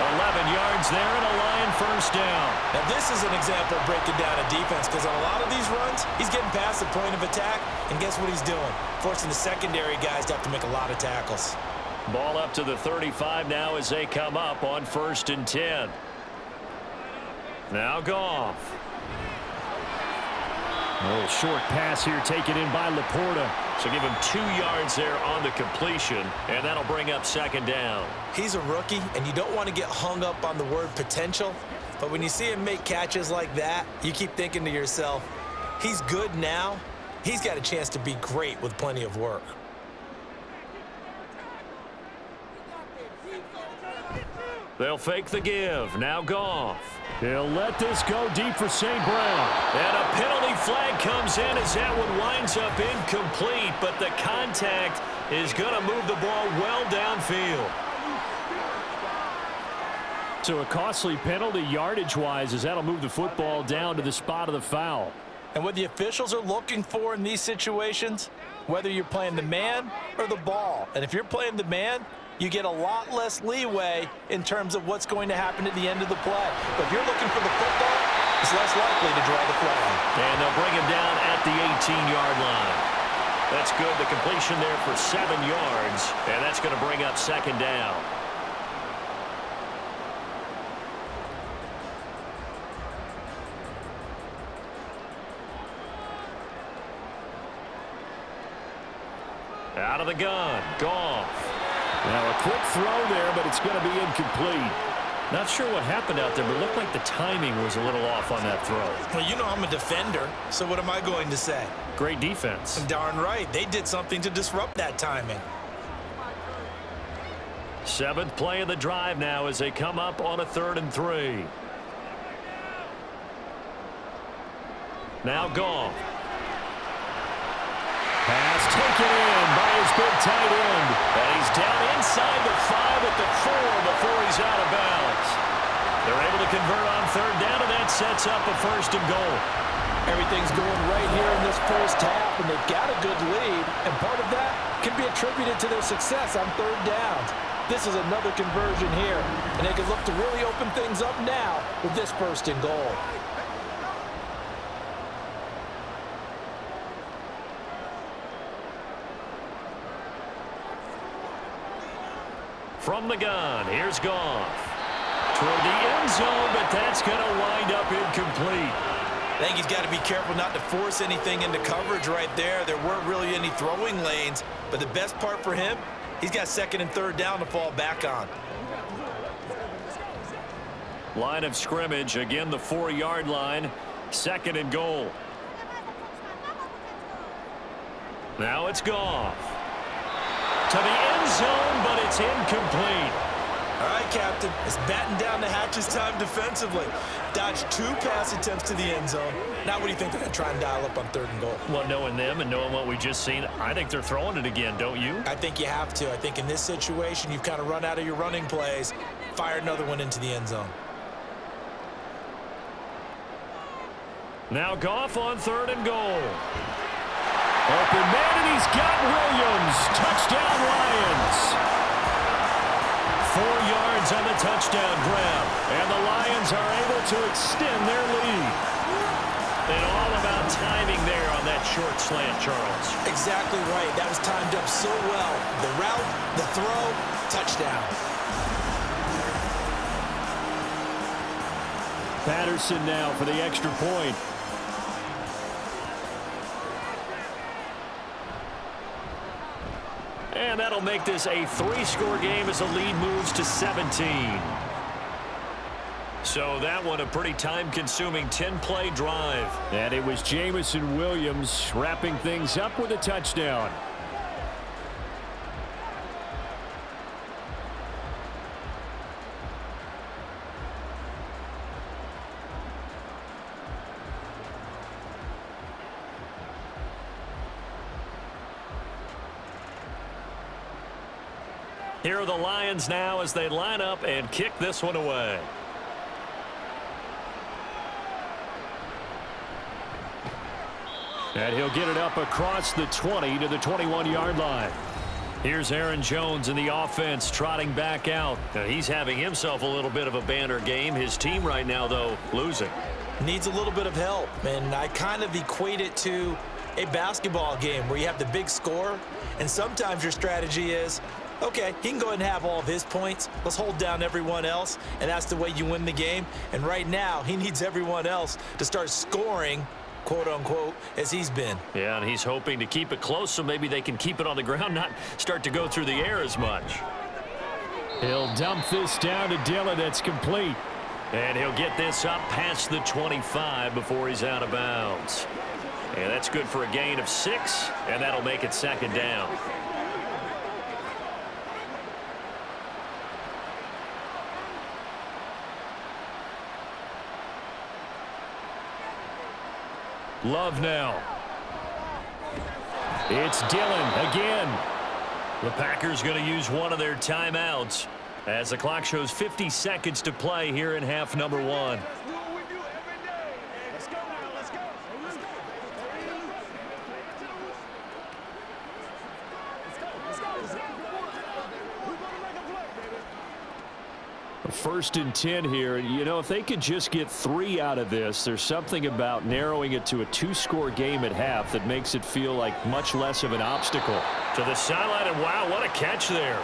11 yards there and a Lion first down. Now this is an example of breaking down a defense, because on a lot of these runs, he's getting past the point of attack, and guess what he's doing? Forcing the secondary guys to have to make a lot of tackles. Ball up to the 35 now as they come up on 1st and 10. Now Goff. A little short pass here taken in by Laporta. So give him 2 yards there on the completion, and that'll bring up 2nd down. He's a rookie, and you don't want to get hung up on the word potential, but when you see him make catches like that, you keep thinking to yourself, he's good now. He's got a chance to be great with plenty of work. They'll fake the give. Now Goff. He'll let this go deep for St. Brown. And a penalty flag comes in as that one winds up incomplete, but the contact is going to move the ball well downfield. So a costly penalty yardage-wise, as that'll move the football down to the spot of the foul. And what the officials are looking for in these situations, whether you're playing the man or the ball, and if you're playing the man, you get a lot less leeway in terms of what's going to happen at the end of the play. But if you're looking for the football, it's less likely to draw the flag. And they'll bring him down at the 18-yard line. That's good. The completion there for 7 yards, and that's going to bring up 2nd down. Out of the gun, Goff. Now a quick throw there, but it's going to be incomplete. Not sure what happened out there, but it looked like the timing was a little off on that throw. Well, you know I'm a defender, so what am I going to say? Great defense. Darn right. They did something to disrupt that timing. 7th play of the drive now as they come up on a 3rd and 3. Now Goff. Pass taken in by his big tight end. And he's down inside the 5 at the 4 before he's out of bounds. They're able to convert on 3rd down, and that sets up a 1st and goal. Everything's going right here in this first half, and they've got a good lead, and part of that can be attributed to their success on 3rd downs. This is another conversion here, and they can look to really open things up now with this 1st and goal. From the gun, here's Goff. Toward the end zone, but that's going to wind up incomplete. I think he's got to be careful not to force anything into coverage right there. There weren't really any throwing lanes, but the best part for him, he's got 2nd and 3rd down to fall back on. Line of scrimmage, again the 4-yard line, 2nd and goal. Now it's Goff. To the end zone, but it's incomplete. All right, Captain. It's batting down the hatches time defensively. Dodged 2 pass attempts to the end zone. Now what do you think they're going to try and dial up on 3rd and goal? Well, knowing them and knowing what we just seen, I think they're throwing it again, don't you? I think you have to. I think in this situation, you've kind of run out of your running plays. Fire another one into the end zone. Now Goff on 3rd and goal. Open man, and he's got Williams. Touchdown, Lions. 4 yards on the touchdown grab, and the Lions are able to extend their lead. And all about timing there on that short slant, Charles. Exactly right. That was timed up so well. The route, the throw, touchdown. Patterson now for the extra point. And that'll make this a 3-score game as the lead moves to 17. So that one a pretty time-consuming 10-play drive. And it was Jamison Williams wrapping things up with a touchdown. Here are the Lions now as they line up and kick this one away. And he'll get it up across the 20 to the 21-yard line. Here's Aaron Jones in the offense trotting back out. Now, he's having himself a little bit of a banner game. His team right now, though, losing. Needs a little bit of help, and I kind of equate it to a basketball game where you have the big score, and sometimes your strategy is, okay, he can go ahead and have all of his points. Let's hold down everyone else, and that's the way you win the game. And right now, he needs everyone else to start scoring, quote-unquote, as he's been. Yeah, and he's hoping to keep it close so maybe they can keep it on the ground, not start to go through the air as much. He'll dump this down to Dillon. That's complete. And he'll get this up past the 25 before he's out of bounds. And that's good for a gain of 6, and that'll make it second down. Love now. It's Dillon again. The Packers going to use one of their timeouts as the clock shows 50 seconds to play here in half number 1. First and 10 here. You know, if they could just get 3 out of this, there's something about narrowing it to a 2-score game at half that makes it feel like much less of an obstacle. To the sideline, and wow, what a catch there.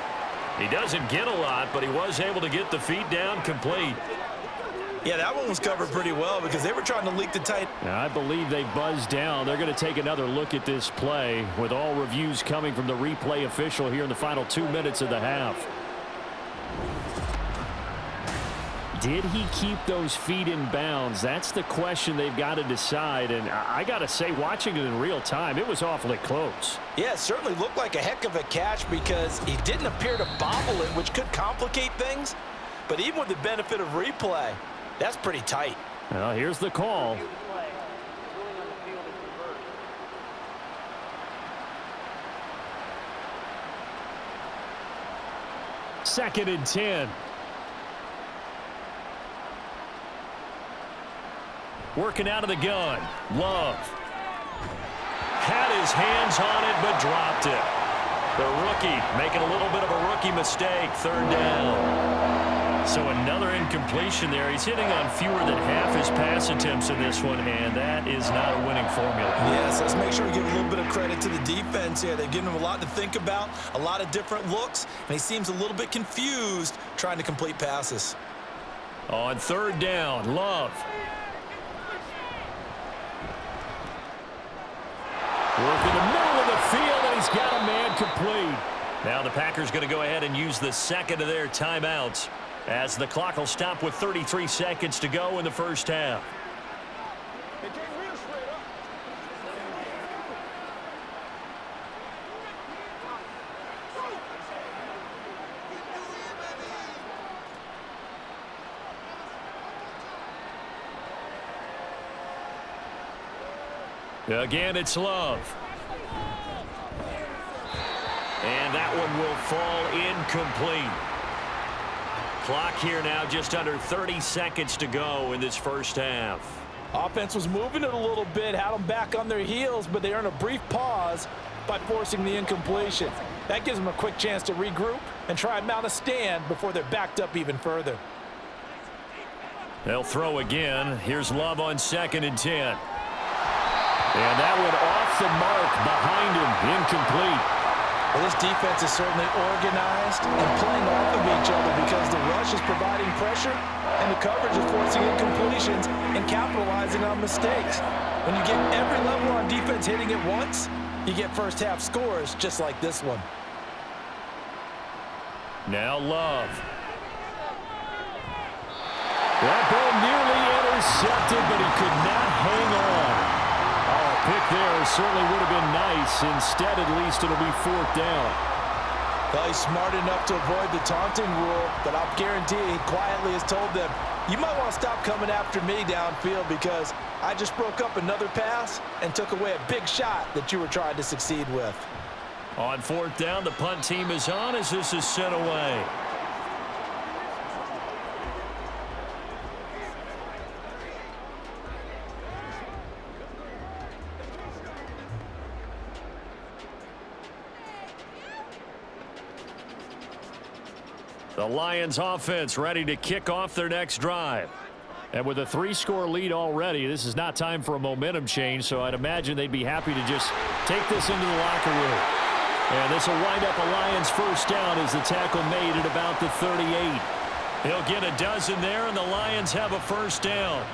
He doesn't get a lot, but he was able to get the feet down complete. Yeah, that one was covered pretty well because they were trying to leak the tight. Now, I believe they buzzed down. They're going to take another look at this play with all reviews coming from the replay official here in the final 2 minutes of the half. Did he keep those feet in bounds? That's the question they've got to decide. And I got to say, watching it in real time, it was awfully close. Yeah, it certainly looked like a heck of a catch because he didn't appear to bobble it, which could complicate things. But even with the benefit of replay, that's pretty tight. Well, here's the call. Second and 10. Working out of the gun. Love. Had his hands on it, but dropped it. The rookie making a little bit of a rookie mistake. Third down. So another incompletion there. He's hitting on fewer than half his pass attempts in this one, and that is not a winning formula. Yes, let's make sure we give a little bit of credit to the defense here. They've given him a lot to think about, a lot of different looks, and he seems a little bit confused trying to complete passes. On third down, Love. Working the middle of the field, and he's got a man complete. Now the Packers going to go ahead and use the second of their timeouts as the clock will stop with 33 seconds to go in the first half. Again, it's Love. And that one will fall incomplete. Clock here now just under 30 seconds to go in this first half. Offense was moving it a little bit, had them back on their heels, but they earned a brief pause by forcing the incompletion. That gives them a quick chance to regroup and try and mount a stand before they're backed up even further. They'll throw again. Here's Love on second and 10. And that one off the mark behind him, incomplete. Well, this defense is certainly organized and playing off of each other because the rush is providing pressure and the coverage is forcing incompletions and capitalizing on mistakes. When you get every level on defense hitting it once, you get first half scores just like this one. Now Love. That ball nearly intercepted, but he could not hang on. Oh, a pick there certainly would have been nice. Instead, at least, it'll be 4th down. Well, he's smart enough to avoid the taunting rule, but I'll guarantee he quietly has told them, you might want to stop coming after me downfield because I just broke up another pass and took away a big shot that you were trying to succeed with. On 4th down, the punt team is on as this is sent away. The Lions offense ready to kick off their next drive. And with a 3-score lead already, this is not time for a momentum change, so I'd imagine they'd be happy to just take this into the locker room. And this will wind up a Lions first down as the tackle made at about the 38. He'll get a dozen there, and the Lions have a first down.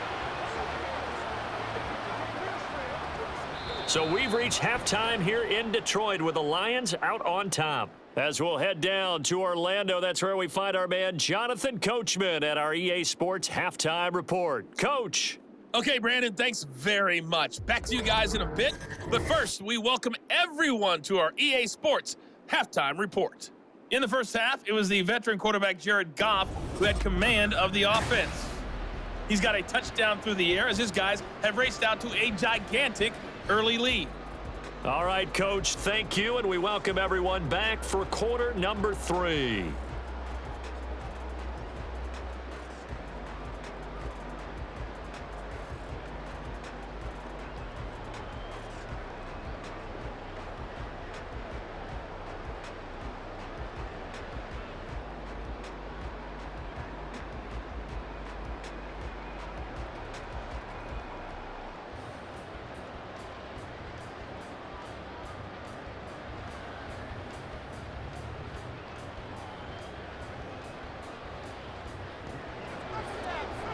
So we've reached halftime here in Detroit with the Lions out on top. As we'll head down to Orlando, that's where we find our man Jonathan Coachman at our EA Sports Halftime Report. Coach. Okay, Brandon, thanks very much. Back to you guys in a bit. But first, we welcome everyone to our EA Sports Halftime Report. In the first half, it was the veteran quarterback Jared Goff who had command of the offense. He's got a touchdown through the air as his guys have raced out to a gigantic early lead. All right, Coach, thank you, and we welcome everyone back for quarter number 3.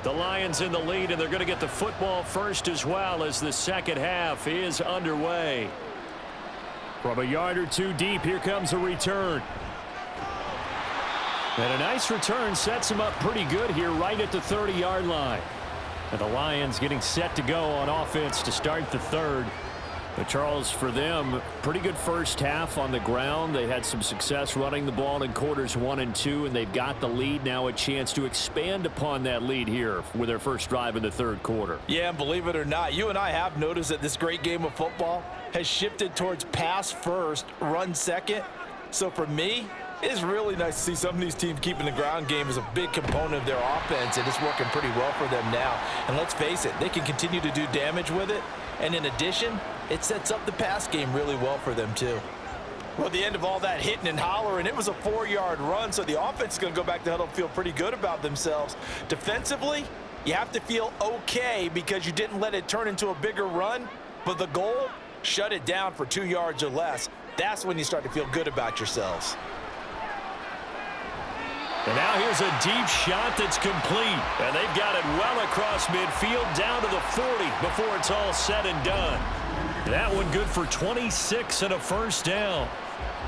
The Lions in the lead, and they're going to get the football first as well as the second half is underway. From a yard or two deep, here comes a return. And a nice return sets him up pretty good here right at the 30-yard line. And the Lions getting set to go on offense to start the third. But Charles, for them, pretty good first half on the ground. They had some success running the ball in quarters 1 and 2, and they've got the lead now, a chance to expand upon that lead here with their first drive in the third quarter. Yeah, and believe it or not, you and I have noticed that this great game of football has shifted towards pass first, run second. So for me, it's really nice to see some of these teams keeping the ground game as a big component of their offense, and it's working pretty well for them now. And let's face it, they can continue to do damage with it. And in addition, it sets up the pass game really well for them too. Well, at the end of all that hitting and hollering, it was a 4-yard run, so the offense is going to go back to huddle and feel pretty good about themselves. Defensively, you have to feel okay because you didn't let it turn into a bigger run, but the goal, shut it down for 2 yards or less. That's when you start to feel good about yourselves. And now here's a deep shot that's complete. And they've got it well across midfield down to the 40 before it's all said and done. That one good for 26 and a first down.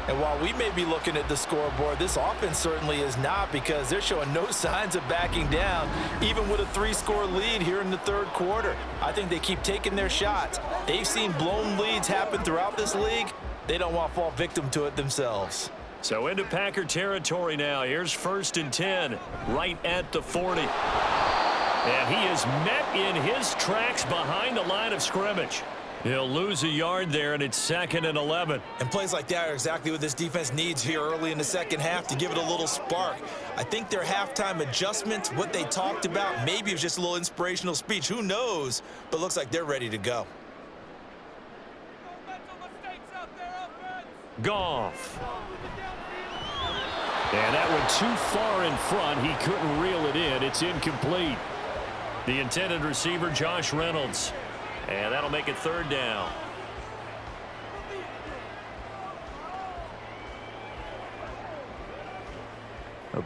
And while we may be looking at the scoreboard, this offense certainly is not because they're showing no signs of backing down, even with a 3-score lead here in the third quarter. I think they keep taking their shots. They've seen blown leads happen throughout this league. They don't want to fall victim to it themselves. So into Packer territory now. Here's 1st and 10, right at the 40. And he is met in his tracks behind the line of scrimmage. He'll lose a yard there, and it's 2nd and 11. And plays like that are exactly what this defense needs here early in the second half to give it a little spark. I think their halftime adjustments, what they talked about, maybe it was just a little inspirational speech. Who knows? But looks like they're ready to go. Goff. And that one too far in front. He couldn't reel it in. It's incomplete. The intended receiver, Josh Reynolds. And that'll make it 3rd down.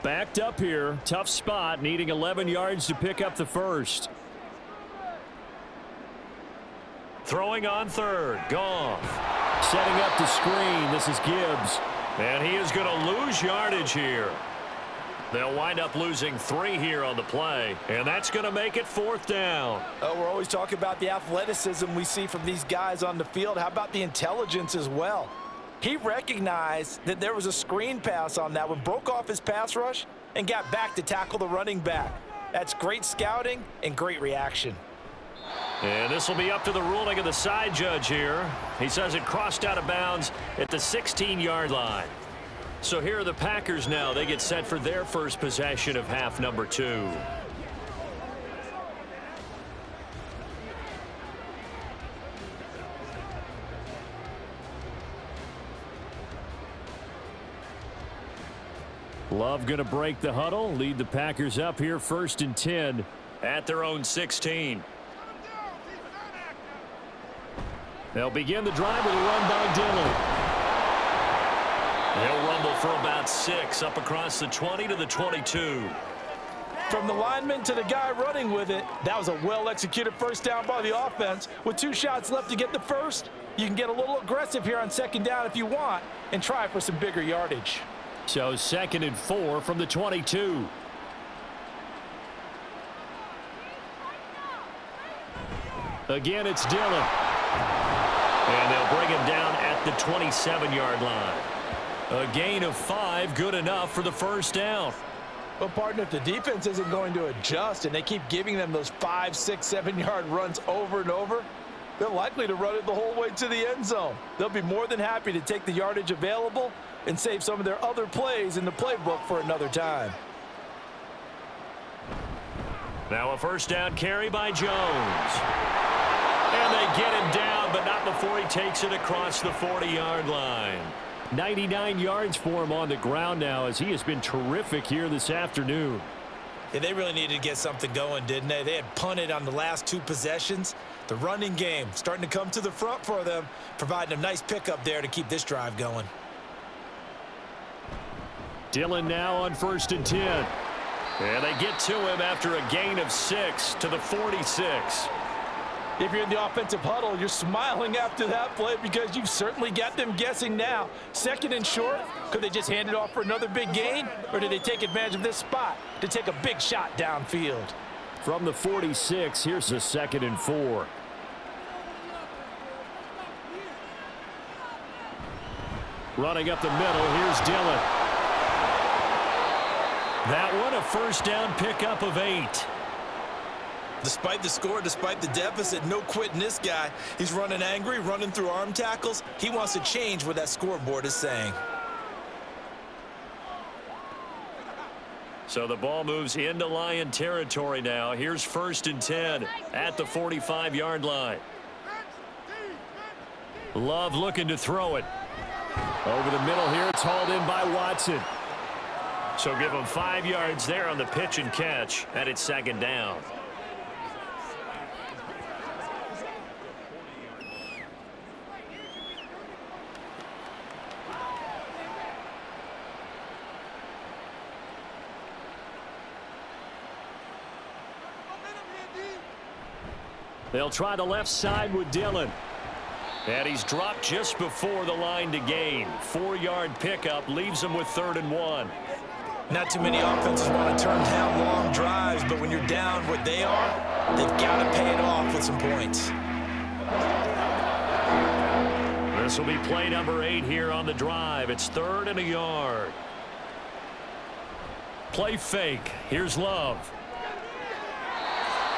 Backed up here. Tough spot, needing 11 yards to pick up the first. Throwing on third. Goff. Setting up the screen. This is Gibbs. And he is going to lose yardage here. They'll wind up losing 3 here on the play, and that's going to make it 4th down. We're always talking about the athleticism we see from these guys on the field. How about the intelligence as well? He recognized that there was a screen pass on that one, broke off his pass rush, and got back to tackle the running back. That's great scouting and great reaction. And this will be up to the ruling of the side judge here. He says it crossed out of bounds at the 16-yard line. So here are the Packers now. They get set for their first possession of half number 2. Love going to break the huddle, lead the Packers up here 1st and 10 at their own 16. They'll begin the drive with a run by Dillon. They'll rumble for about 6 up across the 20 to the 22. From the lineman to the guy running with it, that was a well-executed first down by the offense. With 2 shots left to get the first, you can get a little aggressive here on 2nd down if you want and try for some bigger yardage. So 2nd and 4 from the 22. Again, it's Dillon. And they'll bring him down at the 27-yard line. A gain of 5, good enough for the first down. Well, partner, if the defense isn't going to adjust and they keep giving them those 5, 6, 7-yard runs over and over, they're likely to run it the whole way to the end zone. They'll be more than happy to take the yardage available and save some of their other plays in the playbook for another time. Now a first down carry by Jones. And they get him down, but not before he takes it across the 40-yard line. 99 yards for him on the ground now, as he has been terrific here this afternoon. Yeah, they really needed to get something going, didn't they? They had punted on the last 2 possessions. The running game starting to come to the front for them, providing a nice pickup there to keep this drive going. Dillon now on 1st and 10. And they get to him after a gain of 6 to the 46. If you're in the offensive huddle, you're smiling after that play because you've certainly got them guessing now. 2nd and short, could they just hand it off for another big gain? Or did they take advantage of this spot to take a big shot downfield? From the 46, here's the 2nd and 4. Running up the middle, here's Dillon. That one, a first down pickup of 8. Despite the score, despite the deficit, no quitting this guy. He's running angry, running through arm tackles. He wants to change what that scoreboard is saying. So the ball moves into Lion territory now. Here's 1st and 10 at the 45-yard line. Love looking to throw it. Over the middle here, it's hauled in by Watson. So give him 5 yards there on the pitch and catch, and it's 2nd down. They'll try the left side with Dillon. And he's dropped just before the line to gain. 4-yard pickup leaves him with 3rd and 1. Not too many offenses want to turn down long drives, but when you're down what they are, they've got to pay it off with some points. This will be play number 8 here on the drive. It's 3rd and a yard. Play fake. Here's Love.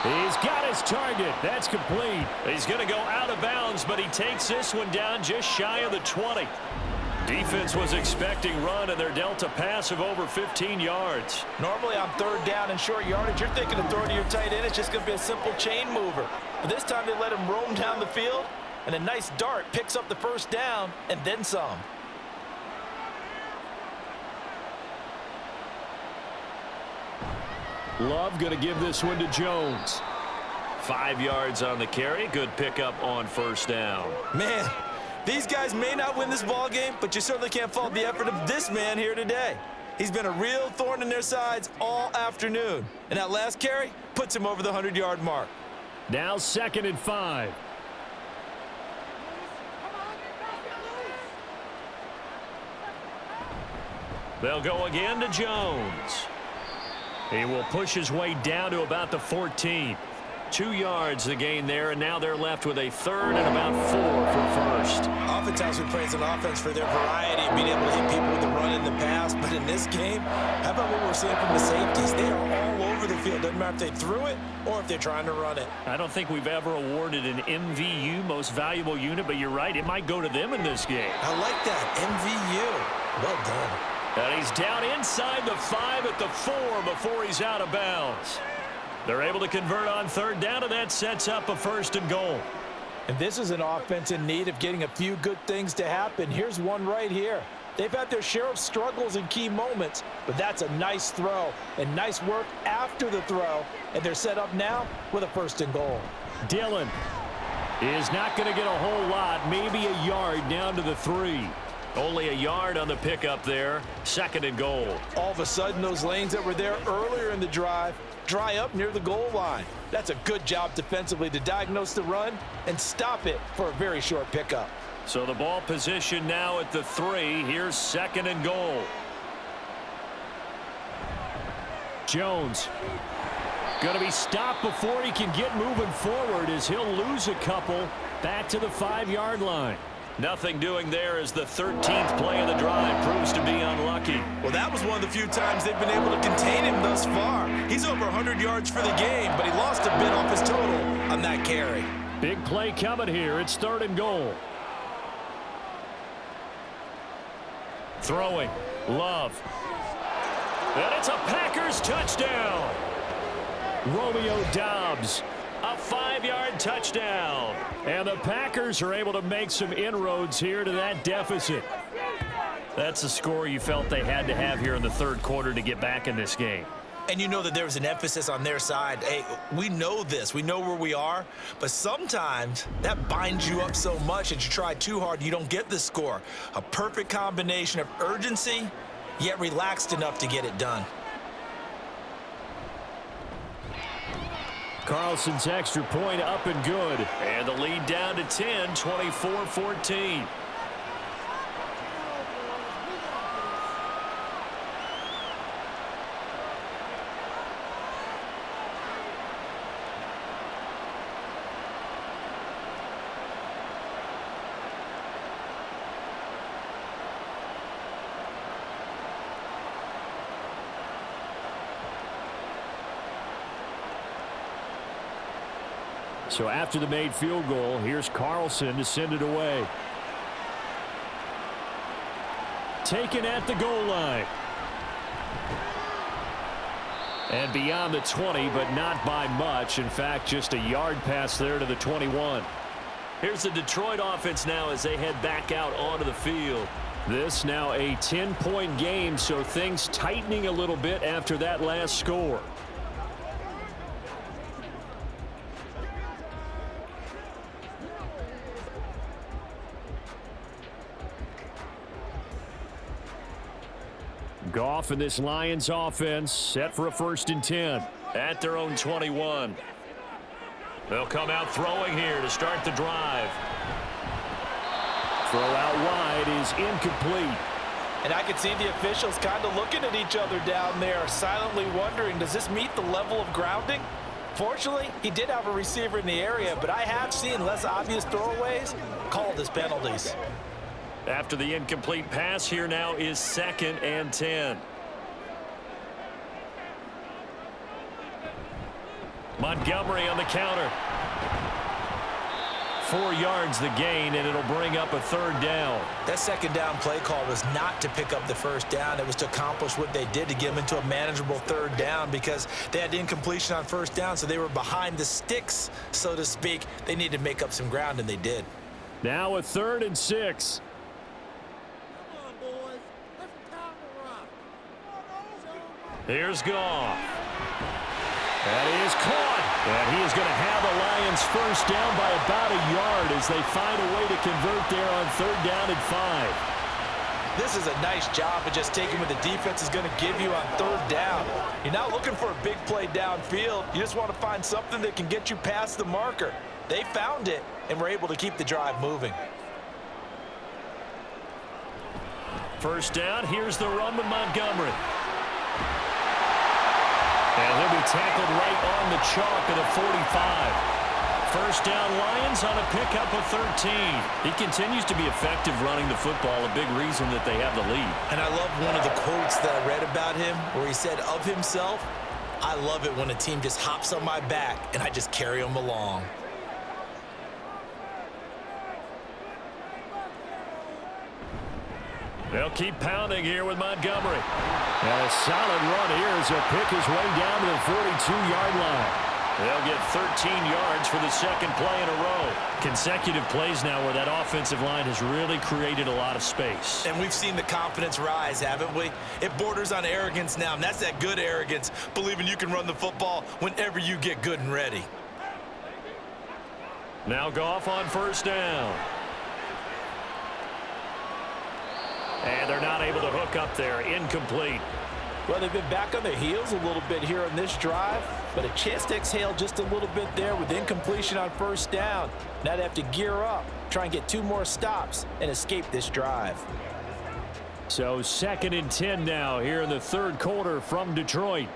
He's got his target. That's complete. He's going to go out of bounds, but he takes this one down just shy of the 20. Defense was expecting run, and they're dealt a pass of over 15 yards. Normally on 3rd down and short yardage, you're thinking of throwing to your tight end. It's just going to be a simple chain mover. But this time they let him roam down the field, and a nice dart picks up the first down and then some. Love going to give this one to Jones. 5 yards on the carry. Good pickup on 1st down. Man, these guys may not win this ball game, but you certainly can't fault the effort of this man here today. He's been a real thorn in their sides all afternoon. And that last carry puts him over the 100-yard mark. Now 2nd and 5. They'll go again to Jones. He will push his way down to about the 14. 2 yards the gain there, and now they're left with a 3rd and about 4 for first. Oftentimes we praise an offense for their variety of being able to hit people with the run in the pass, but in this game, how about what we're seeing from the safeties? They are all over the field. Doesn't matter if they threw it or if they're trying to run it. I don't think we've ever awarded an MVU, most valuable unit, but you're right, it might go to them in this game. I like that, MVU. Well done. And he's down inside the 5 at the 4 before he's out of bounds. They're able to convert on 3rd down, and that sets up a 1st and goal. And this is an offense in need of getting a few good things to happen. Here's one right here. They've had their share of struggles in key moments, but that's a nice throw and nice work after the throw. And they're set up now with a 1st and goal. Dillon is not going to get a whole lot, maybe a yard down to the 3. Only a yard on the pickup there. 2nd and goal. All of a sudden, those lanes that were there earlier in the drive dry up near the goal line. That's a good job defensively to diagnose the run and stop it for a very short pickup. So the ball position now at the 3. Here's 2nd and goal. Jones going to be stopped before he can get moving forward as he'll lose a couple back to the 5-yard line. Nothing doing there as the 13th play of the drive proves to be unlucky. Well, that was one of the few times they've been able to contain him thus far. He's over 100 yards for the game, but he lost a bit off his total on that carry. Big play coming here. It's 3rd and goal. Throwing. Love. And it's a Packers touchdown. Romeo Doubs. A 5-yard touchdown. And the Packers are able to make some inroads here to that deficit. That's the score you felt they had to have here in the 3rd quarter to get back in this game. And you know that there was an emphasis on their side. Hey, we know this. We know where we are. But sometimes that binds you up so much that you try too hard, you don't get the score. A perfect combination of urgency, yet relaxed enough to get it done. Carlson's extra point up and good. And the lead down to 10, 24-14. So after the made field goal, here's Carlson to send it away. Taken at the goal line. And beyond the 20, but not by much. In fact, just a yard pass there to the 21. Here's the Detroit offense now as they head back out onto the field. This now a 10-point game, so things tightening a little bit after that last score. Goff and this Lions offense set for a 1st and 10 at their own 21. They'll come out throwing here to start the drive. Throw out wide is incomplete. And I can see the officials kind of looking at each other down there, silently wondering, does this meet the level of grounding? Fortunately, he did have a receiver in the area, but I have seen less obvious throwaways called as penalties. After the incomplete pass, here now is 2nd and 10. Montgomery on the counter. 4 yards the gain, and it'll bring up a 3rd down. That 2nd down play call was not to pick up the 1st down. It was to accomplish what they did to get them into a manageable 3rd down because they had incompletion on 1st down, so they were behind the sticks, so to speak. They needed to make up some ground, and they did. Now a 3rd and 6. Here's Goff. That is caught. And he is going to have the Lions 1st down by about a yard as they find a way to convert there on 3rd down and 5. This is a nice job of just taking what the defense is going to give you on third down. You're not looking for a big play downfield. You just want to find something that can get you past the marker. They found it and were able to keep the drive moving. First down, here's the run with Montgomery. And he'll be tackled right on the chalk at the 45. First down, Lions on a pickup of 13. He continues to be effective running the football, a big reason that they have the lead. And I love one of the quotes that I read about him where he said of himself, "I love it when a team just hops on my back and I just carry them along." They'll keep pounding here with Montgomery. And a solid run here as he'll pick his way down to the 42-yard line. They'll get 13 yards for the second play in a row. Consecutive plays now where that offensive line has really created a lot of space. And we've seen the confidence rise, haven't we? It borders on arrogance now, and that's that good arrogance, believing you can run the football whenever you get good and ready. Now Goff on first down. And they're not able to hook up there. Incomplete. Well, they've been back on their heels a little bit here on this drive, but a chance to exhale just a little bit there with incompletion on first down. Now they have to gear up, try and get 2 more stops, and escape this drive. So 2nd and 10 now here in the third quarter from Detroit.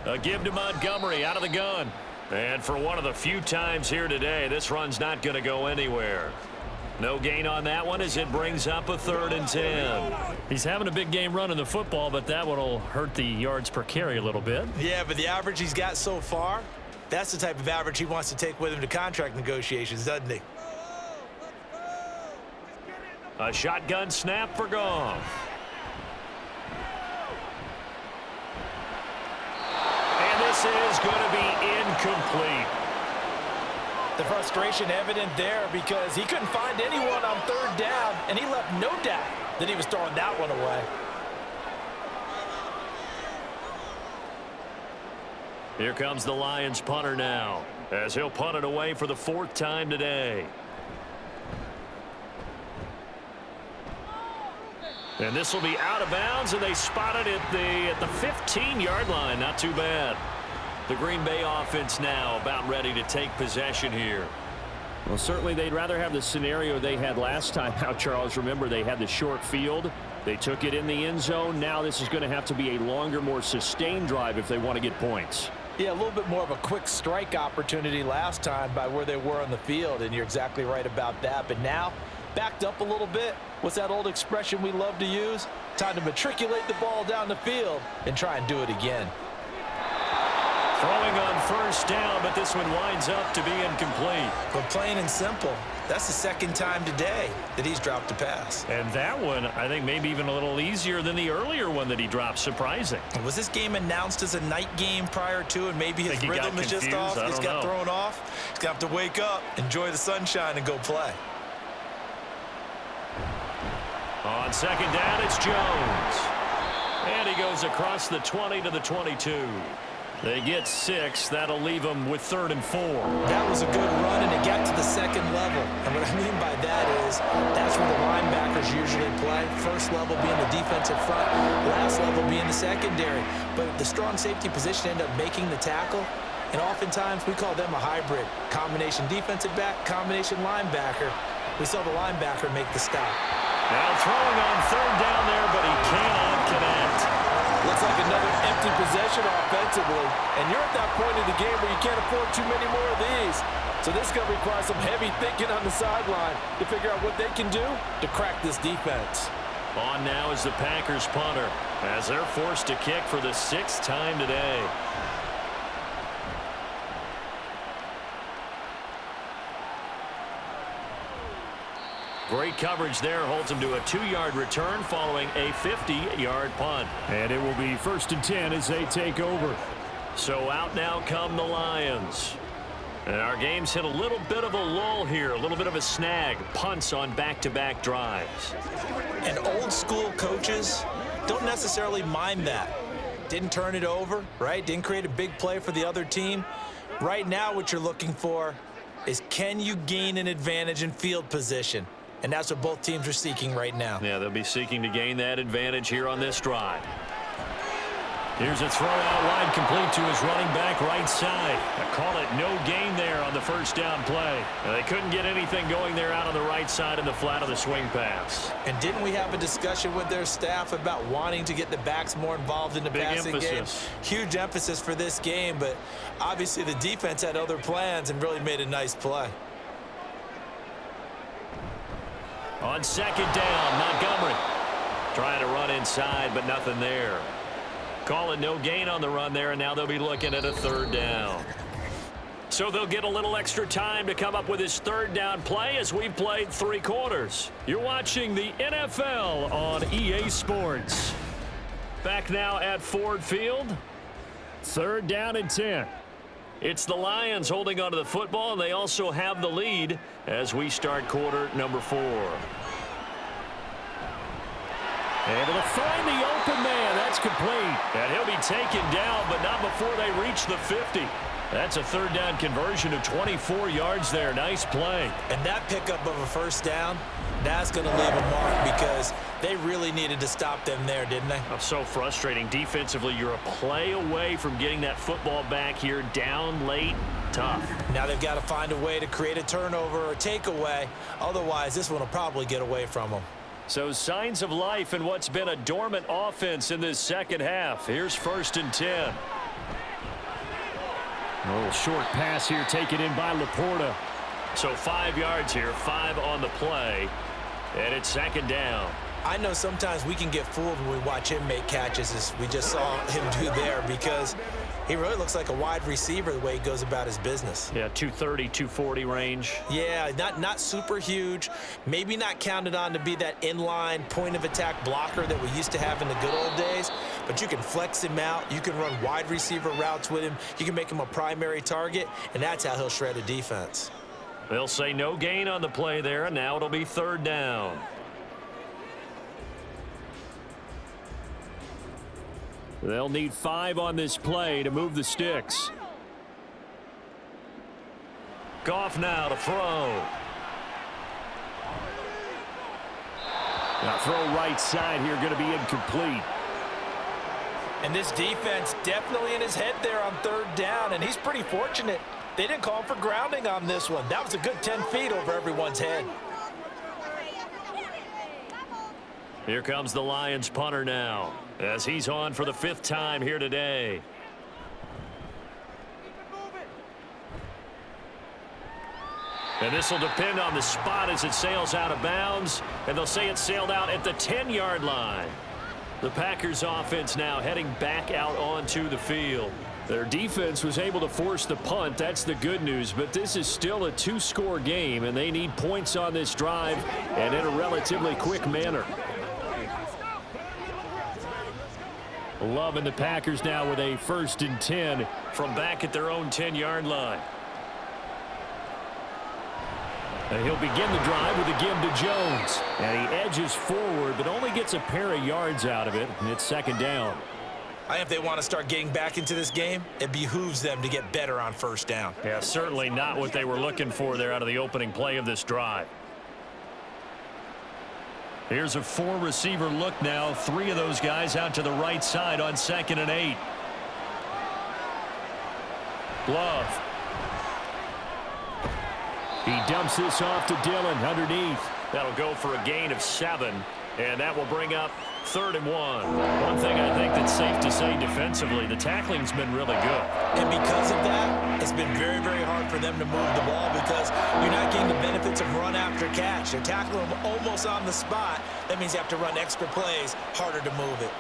A give to Montgomery out of the gun. And for one of the few times here today, this run's not going to go anywhere. No gain on that one as it brings up a 3rd and 10. He's having a big game running the football, but that one will hurt the yards per carry a little bit. Yeah, but the average he's got so far, that's the type of average he wants to take with him to contract negotiations, doesn't he? A shotgun snap for Goff. And this is going to be incomplete. The frustration evident there because he couldn't find anyone on third down, and he left no doubt that he was throwing that one away. Here comes the Lions punter now, as he'll punt it away for the 4th time today. And this will be out of bounds, and they spot it at the 15-yard line. Not too bad. The Green Bay offense now about ready to take possession here. Well, certainly they'd rather have the scenario they had last time out, Charles. Remember, they had the short field. They took it in the end zone. Now this is going to have to be a longer, more sustained drive if they want to get points. Yeah, a little bit more of a quick strike opportunity last time by where they were on the field, and you're exactly right about that. But now, backed up a little bit. What's that old expression we love to use? Time to matriculate the ball down the field and try and do it again. Throwing on first down, but this one winds up to be incomplete. But plain and simple, that's the 2nd time today that he's dropped a pass. And that one, I think, maybe even a little easier than the earlier one that he dropped. Surprising. Was this game announced as a night game prior to, and maybe his rhythm is just off? He's got thrown off. He's going to have to wake up, enjoy the sunshine, and go play. On 2nd down, it's Jones. And he goes across the 20 to the 22. They get 6. That'll leave them with 3rd and 4. That was a good run, and it got to the 2nd level. And what I mean by that is that's where the linebackers usually play. First level being the defensive front, last level being the secondary. But the strong safety position ended up making the tackle. And oftentimes we call them a hybrid. Combination defensive back, combination linebacker. We saw the linebacker make the stop. Now throwing on 3rd down there, but he cannot connect. Looks like another empty possession offensively. And you're at that point in the game where you can't afford too many more of these. So this is going to require some heavy thinking on the sideline to figure out what they can do to crack this defense. On now is the Packers punter as they're forced to kick for the 6th time today. Great coverage there, holds him to a 2-yard return following a 50-yard punt. And it will be 1st and 10 as they take over. So out now come the Lions. And our game's hit a little bit of a lull here, a little bit of a snag. Punts on back-to-back drives. And old school coaches don't necessarily mind that. Didn't turn it over, right? Didn't create a big play for the other team. Right now what you're looking for is can you gain an advantage in field position? And that's what both teams are seeking right now. Yeah, they'll be seeking to gain that advantage here on this drive. Here's a throw out wide, complete to his running back right side. I call it no gain there on the first down play. They couldn't get anything going there out on the right side in the flat of the swing pass. And didn't we have a discussion with their staff about wanting to get the backs more involved in the passing game? Huge emphasis for this game, but obviously the defense had other plans and really made a nice play. On second down, Montgomery trying to run inside, but nothing there. Call it no gain on the run there, and now they'll be looking at a third down. So they'll get a little extra time to come up with his third down play as we've played 3 quarters. You're watching the NFL on EA Sports. Back now at Ford Field. Third down and 10. It's the Lions holding onto the football, and they also have the lead as we start quarter number 4. Able to find the open man. That's complete. And he'll be taken down, but not before they reach the 50. That's a third down conversion of 24 yards there. Nice play. And that pickup of a first down, that's going to leave a mark because they really needed to stop them there, didn't they? Oh, so frustrating. Defensively, you're a play away from getting that football back here down late. Tough. Now they've got to find a way to create a turnover or takeaway. Otherwise, this one will probably get away from them. So signs of life in what's been a dormant offense in this second half. Here's 1st and 10. A little short pass here taken in by Laporta. So 5 yards here, 5 on the play. And it's second down. I know sometimes we can get fooled when we watch him make catches as we just saw him do there because he really looks like a wide receiver the way he goes about his business. Yeah, 230, 240 range. Yeah, not super huge. Maybe not counted on to be that inline point-of-attack blocker that we used to have in the good old days. But you can flex him out. You can run wide receiver routes with him. You can make him a primary target, and that's how he'll shred a defense. They'll say no gain on the play there, and now it'll be third down. They'll need 5 on this play to move the sticks. Goff now to throw. Now throw right side here, going to be incomplete. And this defense definitely in his head there on third down, and he's pretty fortunate. They didn't call him for grounding on this one. That was a good 10 feet over everyone's head. Here comes the Lions punter now, as he's on for the 5th time here today. And this will depend on the spot as it sails out of bounds, and they'll say it sailed out at the 10-yard line. The Packers offense now heading back out onto the field. Their defense was able to force the punt. That's the good news, but this is still a 2-score game, and they need points on this drive and in a relatively quick manner. Loving the Packers now with a 1st and 10 from back at their own 10-yard line. And he'll begin the drive with a give to Jones. And he edges forward, but only gets a pair of yards out of it, and it's second down. I think if they want to start getting back into this game, it behooves them to get better on first down. Yeah, certainly not what they were looking for there out of the opening play of this drive. Here's a 4-receiver look now. 3 of those guys out to the right side on 2nd and 8. Glove. He dumps this off to Dillon underneath. That'll go for a gain of 7, and that will bring up 3rd and 1. One thing I think that's safe to say defensively, the tackling's been really good. And because of that, it's been very, very hard for them to move the ball because you're not getting the benefits of run after catch. They're tackling them almost on the spot. That means you have to run extra plays, harder to move it.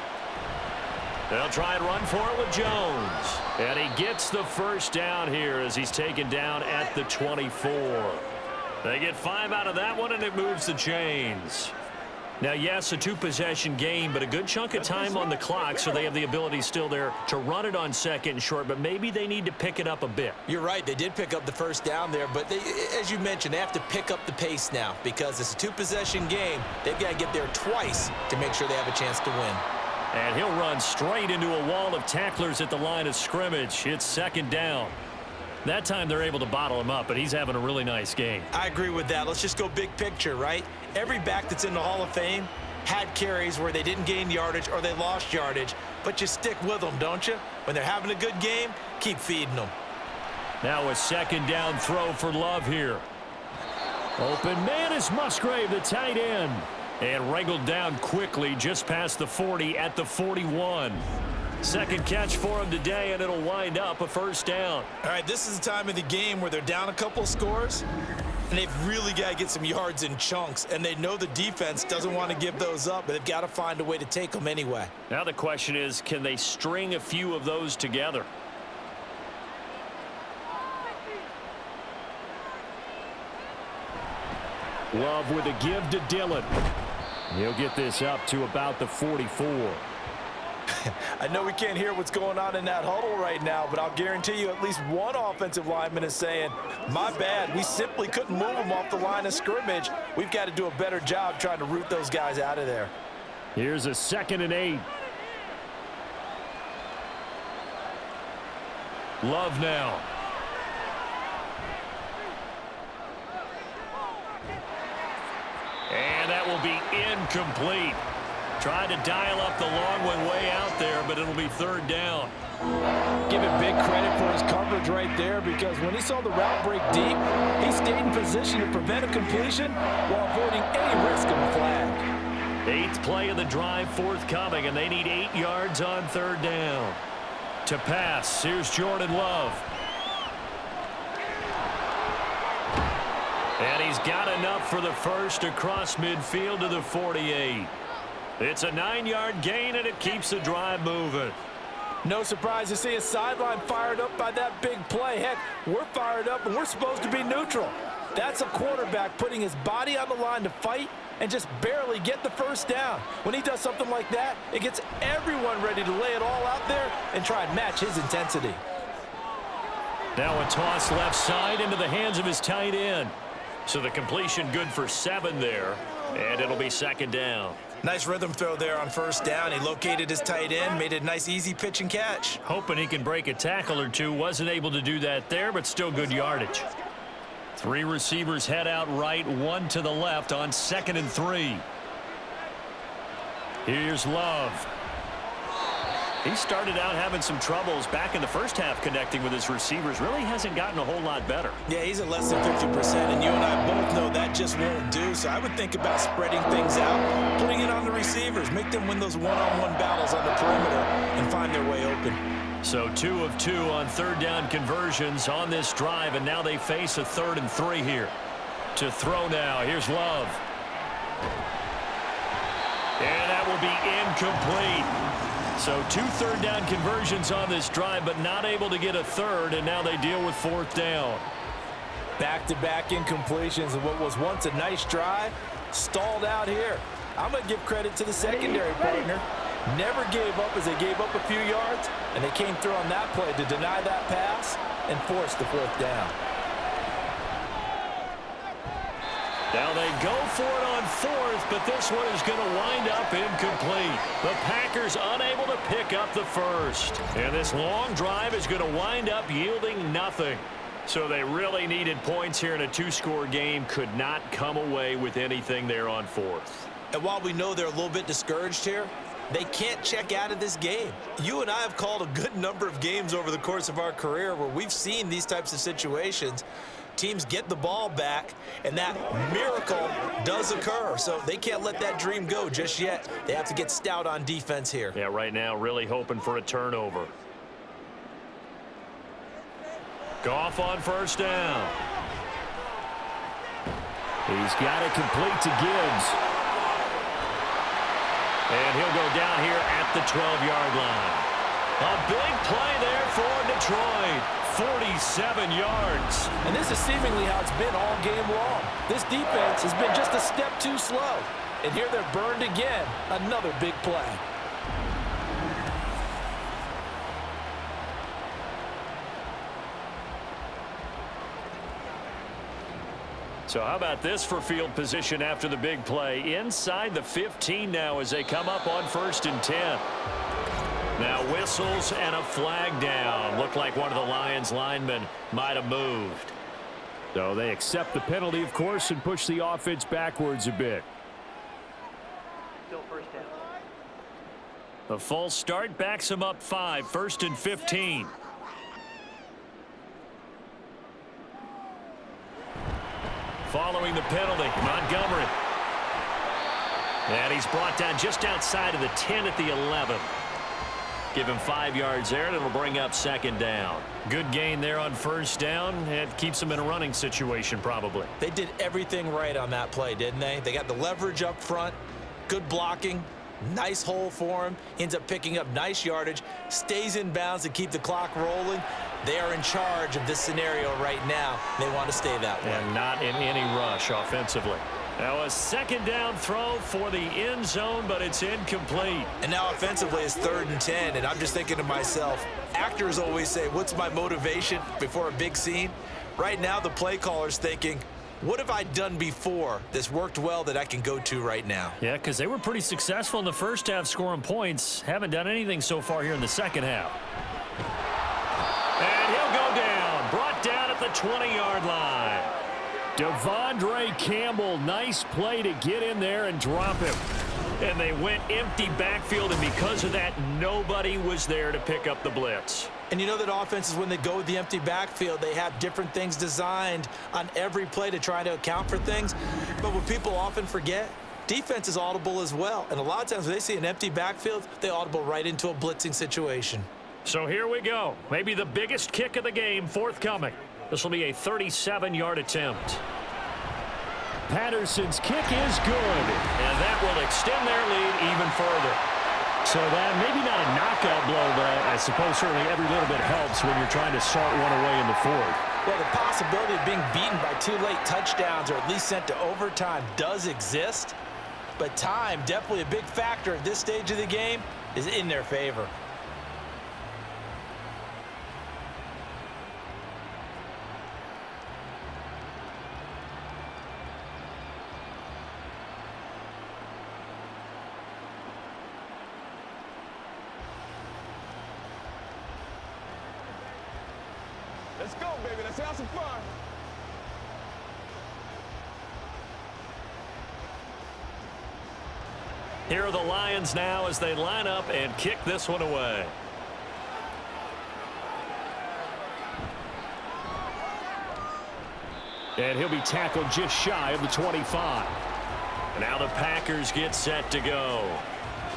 They'll try and run for it with Jones. And he gets the first down here as he's taken down at the 24. They get 5 out of that one, and it moves the chains. Now, yes, a 2-possession game, but a good chunk of time on the clock, so they have the ability still there to run it on 2nd and short, but maybe they need to pick it up a bit. You're right. They did pick up the first down there, but they, as you mentioned, they have to pick up the pace now because it's a 2-possession game. They've got to get there twice to make sure they have a chance to win. And he'll run straight into a wall of tacklers at the line of scrimmage. It's second down. That time they're able to bottle him up, but he's having a really nice game. I agree with that. Let's just go big picture, right? Every back that's in the Hall of Fame had carries where they didn't gain yardage or they lost yardage, but you stick with them, don't you? When they're having a good game, keep feeding them. Now a second down throw for Love here. Open man is Musgrave, the tight end. And wrangled down quickly just past the 40 at the 41. Second catch for him today, and it'll wind up a first down. All right, this is the time of the game where they're down a couple scores, and they've really got to get some yards in chunks, and they know the defense doesn't want to give those up, but they've got to find a way to take them anyway. Now the question is, can they string a few of those together? Love with a give to Dillon. He'll get this up to about the 44. I know we can't hear what's going on in that huddle right now, but I'll guarantee you at least one offensive lineman is saying, my bad, we simply couldn't move them off the line of scrimmage. We've got to do a better job trying to root those guys out of there. Here's a 2nd and 8. Love now. And that will be incomplete. Tried to dial up the long one way out there, but it'll be 3rd down. Give him big credit for his coverage right there, because when he saw the route break deep, he stayed in position to prevent a completion while avoiding any risk of a flag. 8th play of the drive forthcoming, and they need 8 yards on 3rd down. To pass, here's Jordan Love. And he's got enough for the first across midfield to the 48. It's a 9-yard gain, and it keeps the drive moving. No surprise to see a sideline fired up by that big play. Heck, we're fired up, and we're supposed to be neutral. That's a quarterback putting his body on the line to fight and just barely get the first down. When he does something like that, it gets everyone ready to lay it all out there and try and match his intensity. Now a toss left side into the hands of his tight end. So the completion good for 7 there, and it'll be 2nd down. Nice rhythm throw there on 1st down. He located his tight end, made it a nice easy pitch and catch. Hoping he can break a tackle or two. Wasn't able to do that there, but still good yardage. 3 receivers head out right, 1 to the left on 2nd and 3. Here's Love. He started out having some troubles back in the first half connecting with his receivers. Really hasn't gotten a whole lot better. Yeah, he's at less than 50%, and you and I both know that just won't do. So I would think about spreading things out, putting it on the receivers, make them win those one-on-one battles on the perimeter and find their way open. So 2 of 2 on 3rd down conversions on this drive, and now they face a 3rd and 3 here. To throw now, here's Love. And that will be incomplete. So 2 3rd down conversions on this drive, but not able to get a 3rd, and now they deal with 4th down. Back-to-back incompletions of what was once a nice drive, stalled out here. I'm going to give credit to the secondary partner. Never gave up as they gave up a few yards, and they came through on that play to deny that pass and force the 4th down. Now they go for it on 4th, but this one is going to wind up incomplete. The Packers unable to pick up the first. And this long drive is going to wind up yielding nothing. So they really needed points here in a 2-score game. Could not come away with anything there on 4th. And while we know they're a little bit discouraged here, they can't check out of this game. You and I have called a good number of games over the course of our career where we've seen these types of situations. Teams get the ball back, and that miracle does occur. So they can't let that dream go just yet. They have to get stout on defense here. Yeah, right now really hoping for a turnover. Goff on 1st down. He's got it complete to Gibbs. And he'll go down here at the 12-yard line. A big play there for Detroit. 47 yards. And this is seemingly how it's been all game long. This defense has been just a step too slow. And here they're burned again. Another big play. So how about this for field position after the big play? Inside the 15 now as they come up on 1st and 10. Now whistles and a flag down. Looked like one of the Lions linemen might have moved. So they accept the penalty, of course, and push the offense backwards a bit. Still first down. A false start backs him up 5, 1st and 15. Following the penalty, Montgomery. And he's brought down just outside of the 10 at the 11. Give him 5 yards there, and it'll bring up 2nd down. Good gain there on 1st down. It keeps them in a running situation, probably. They did everything right on that play, didn't they? They got the leverage up front, good blocking, nice hole for him. He ends up picking up nice yardage, stays in bounds to keep the clock rolling. They are in charge of this scenario right now. They want to stay that way. And not in any rush offensively. Now a 2nd down throw for the end zone, but it's incomplete. And now offensively it's 3rd and 10, and I'm just thinking to myself, actors always say, what's my motivation before a big scene? Right now the play caller's thinking, what have I done before that's worked well that I can go to right now? Yeah, because they were pretty successful in the first half scoring points. Haven't done anything so far here in the second half. And he'll go down. Brought down at the 20-yard line. Devondre Campbell, nice play to get in there and drop him. And they went empty backfield, and because of that, nobody was there to pick up the blitz. And you know that offenses, when they go with the empty backfield, they have different things designed on every play to try to account for things. But what people often forget, defense is audible as well. And a lot of times when they see an empty backfield, they audible right into a blitzing situation. So here we go. Maybe the biggest kick of the game forthcoming. This will be a 37-yard attempt. Patterson's kick is good. And that will extend their lead even further. So that maybe not a knockout blow, but I suppose certainly every little bit helps when you're trying to start one away in the 4th. Well, the possibility of being beaten by 2 late touchdowns or at least sent to overtime does exist. But time, definitely a big factor at this stage of the game, is in their favor. Let's go, baby. Let's have some fun. Here are the Lions now as they line up and kick this one away. And he'll be tackled just shy of the 25. Now the Packers get set to go.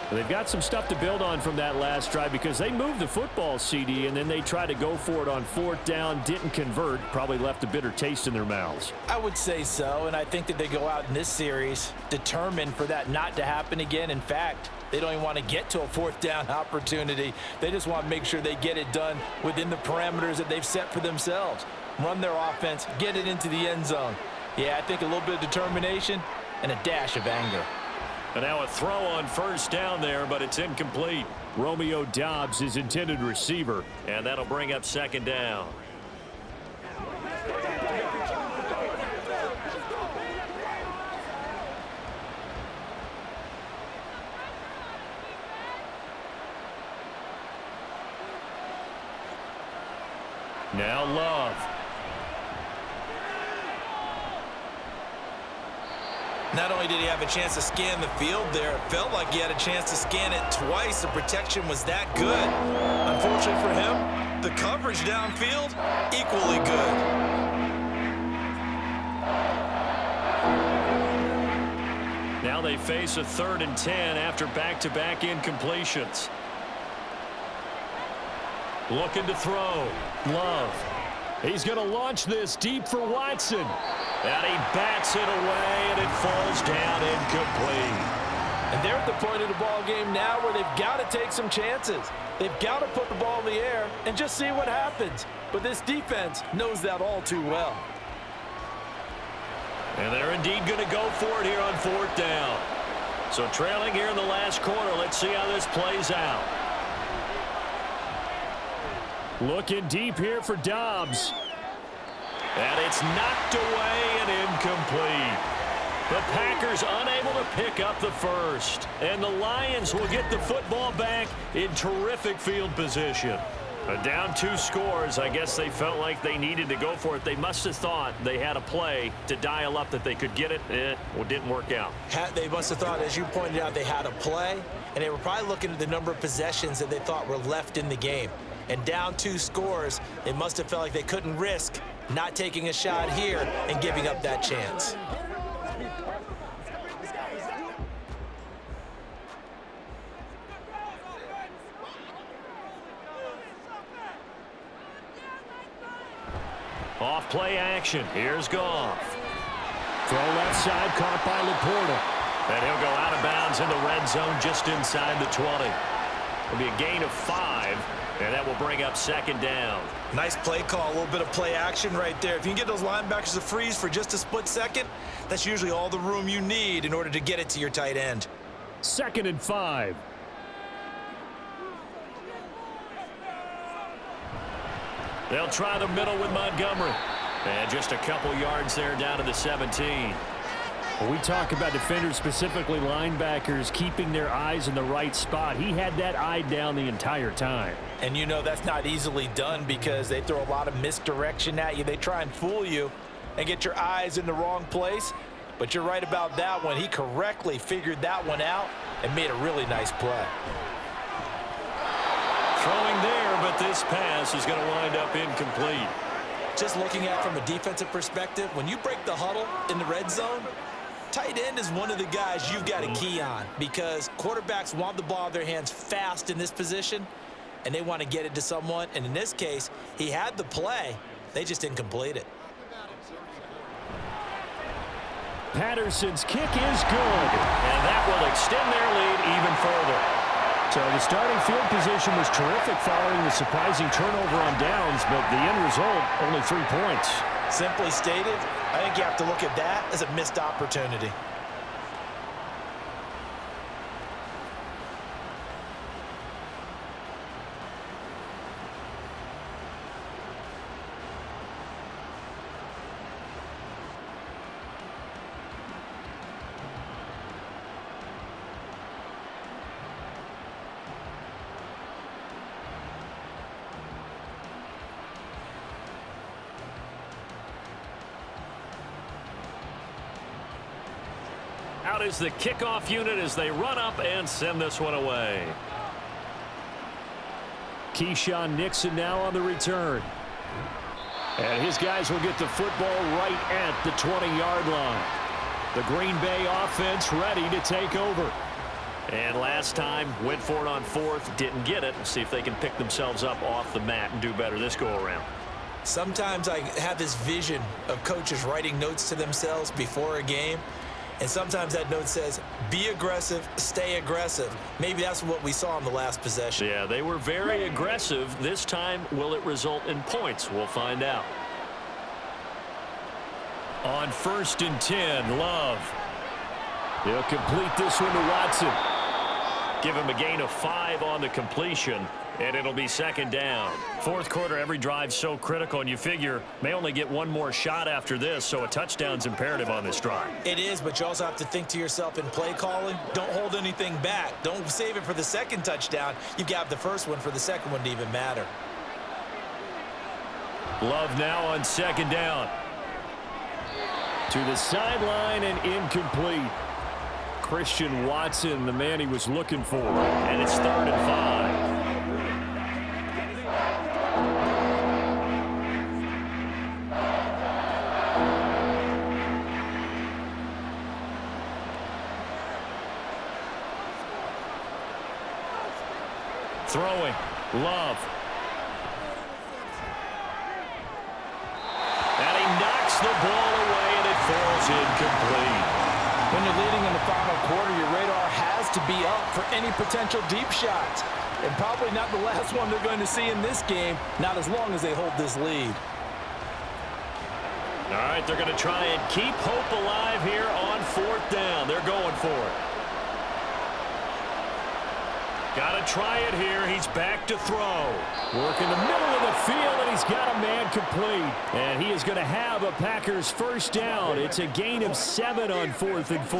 They've got some stuff to build on from that last drive because they moved the football, CD, and then they tried to go for it on 4th down, didn't convert, probably left a bitter taste in their mouths. I would say so, and I think that they go out in this series determined for that not to happen again. In fact, they don't even want to get to a 4th down opportunity. They just want to make sure they get it done within the parameters that they've set for themselves. Run their offense, get it into the end zone. Yeah, I think a little bit of determination and a dash of anger. And now a throw on 1st down there, but it's incomplete. Romeo Doubs is intended receiver. And that'll bring up 2nd down. Now Love. Not only did he have a chance to scan the field there, it felt like he had a chance to scan it twice. The protection was that good. Unfortunately for him, the coverage downfield, equally good. Now they face a 3rd and 10 after back-to-back incompletions. Looking to throw. Love. He's going to launch this deep for Watson. And he bats it away, and it falls down incomplete. And they're at the point of the ball game now where they've got to take some chances. They've got to put the ball in the air and just see what happens. But this defense knows that all too well. And they're indeed going to go for it here on 4th down. So trailing here in the last quarter, let's see how this plays out. Looking deep here for Doubs. And it's knocked away and incomplete. The Packers unable to pick up the first. And the Lions will get the football back in terrific field position. Down 2 scores, I guess they felt like they needed to go for it. They must have thought they had a play to dial up that they could get it. It didn't work out. They must have thought, as you pointed out, they had a play, and they were probably looking at the number of possessions that they thought were left in the game. And down 2 scores, it must have felt like they couldn't risk not taking a shot here and giving up that chance. Off play action. Here's Goff. Throw left side, caught by Laporta. And he'll go out of bounds in the red zone just inside the 20. It'll be a gain of 5, and that will bring up 2nd down. Nice play call, a little bit of play action right there. If you can get those linebackers to freeze for just a split second, that's usually all the room you need in order to get it to your tight end. 2nd and 5. They'll try the middle with Montgomery. And just a couple yards there down to the 17. When we talk about defenders, specifically linebackers, keeping their eyes in the right spot, he had that eye down the entire time. And you know that's not easily done because they throw a lot of misdirection at you. They try and fool you and get your eyes in the wrong place. But you're right about that one. He correctly figured that one out and made a really nice play. Throwing there, but this pass is going to wind up incomplete. Just looking at it from a defensive perspective, when you break the huddle in the red zone, tight end is one of the guys you've got to key on because quarterbacks want the ball in their hands fast in this position, and they want to get it to someone. And in this case, he had the play. They just didn't complete it. Patterson's kick is good. And that will extend their lead even further. So the starting field position was terrific following the surprising turnover on downs, but the end result, only 3 points. Simply stated, I think you have to look at that as a missed opportunity. Out is the kickoff unit as they run up and send this one away. Keyshawn Nixon now on the return. And his guys will get the football right at the 20-yard line. The Green Bay offense ready to take over. And last time, went for it on 4th, didn't get it. See if they can pick themselves up off the mat and do better this go-around. Sometimes I have this vision of coaches writing notes to themselves before a game. And sometimes that note says, be aggressive, stay aggressive. Maybe that's what we saw in the last possession. Yeah, they were very aggressive. This time, will it result in points? We'll find out. On 1st and 10, Love. He'll complete this one to Watson. Give him a gain of 5 on the completion, and it'll be 2nd down. 4th quarter, every drive so critical, and you figure may only get one more shot after this, so a touchdown's imperative on this drive. It is, but you also have to think to yourself in play calling, don't hold anything back. Don't save it for the 2nd touchdown. You've got the 1st one for the 2nd one to even matter. Love now on 2nd down. To the sideline and incomplete. Christian Watson, the man he was looking for. And it's 3rd and 5. Throwing. Love. And he knocks the ball away, and it falls incomplete. When you're leading in the final quarter, your radar has to be up for any potential deep shots. And probably not the last one they're going to see in this game, not as long as they hold this lead. All right, they're going to try and keep hope alive here on 4th down. They're going for it. Got to try it here. He's back to throw. Working the middle of the field, and he's got a man complete. And he is going to have a Packers first down. It's a gain of 7 on 4th and 4.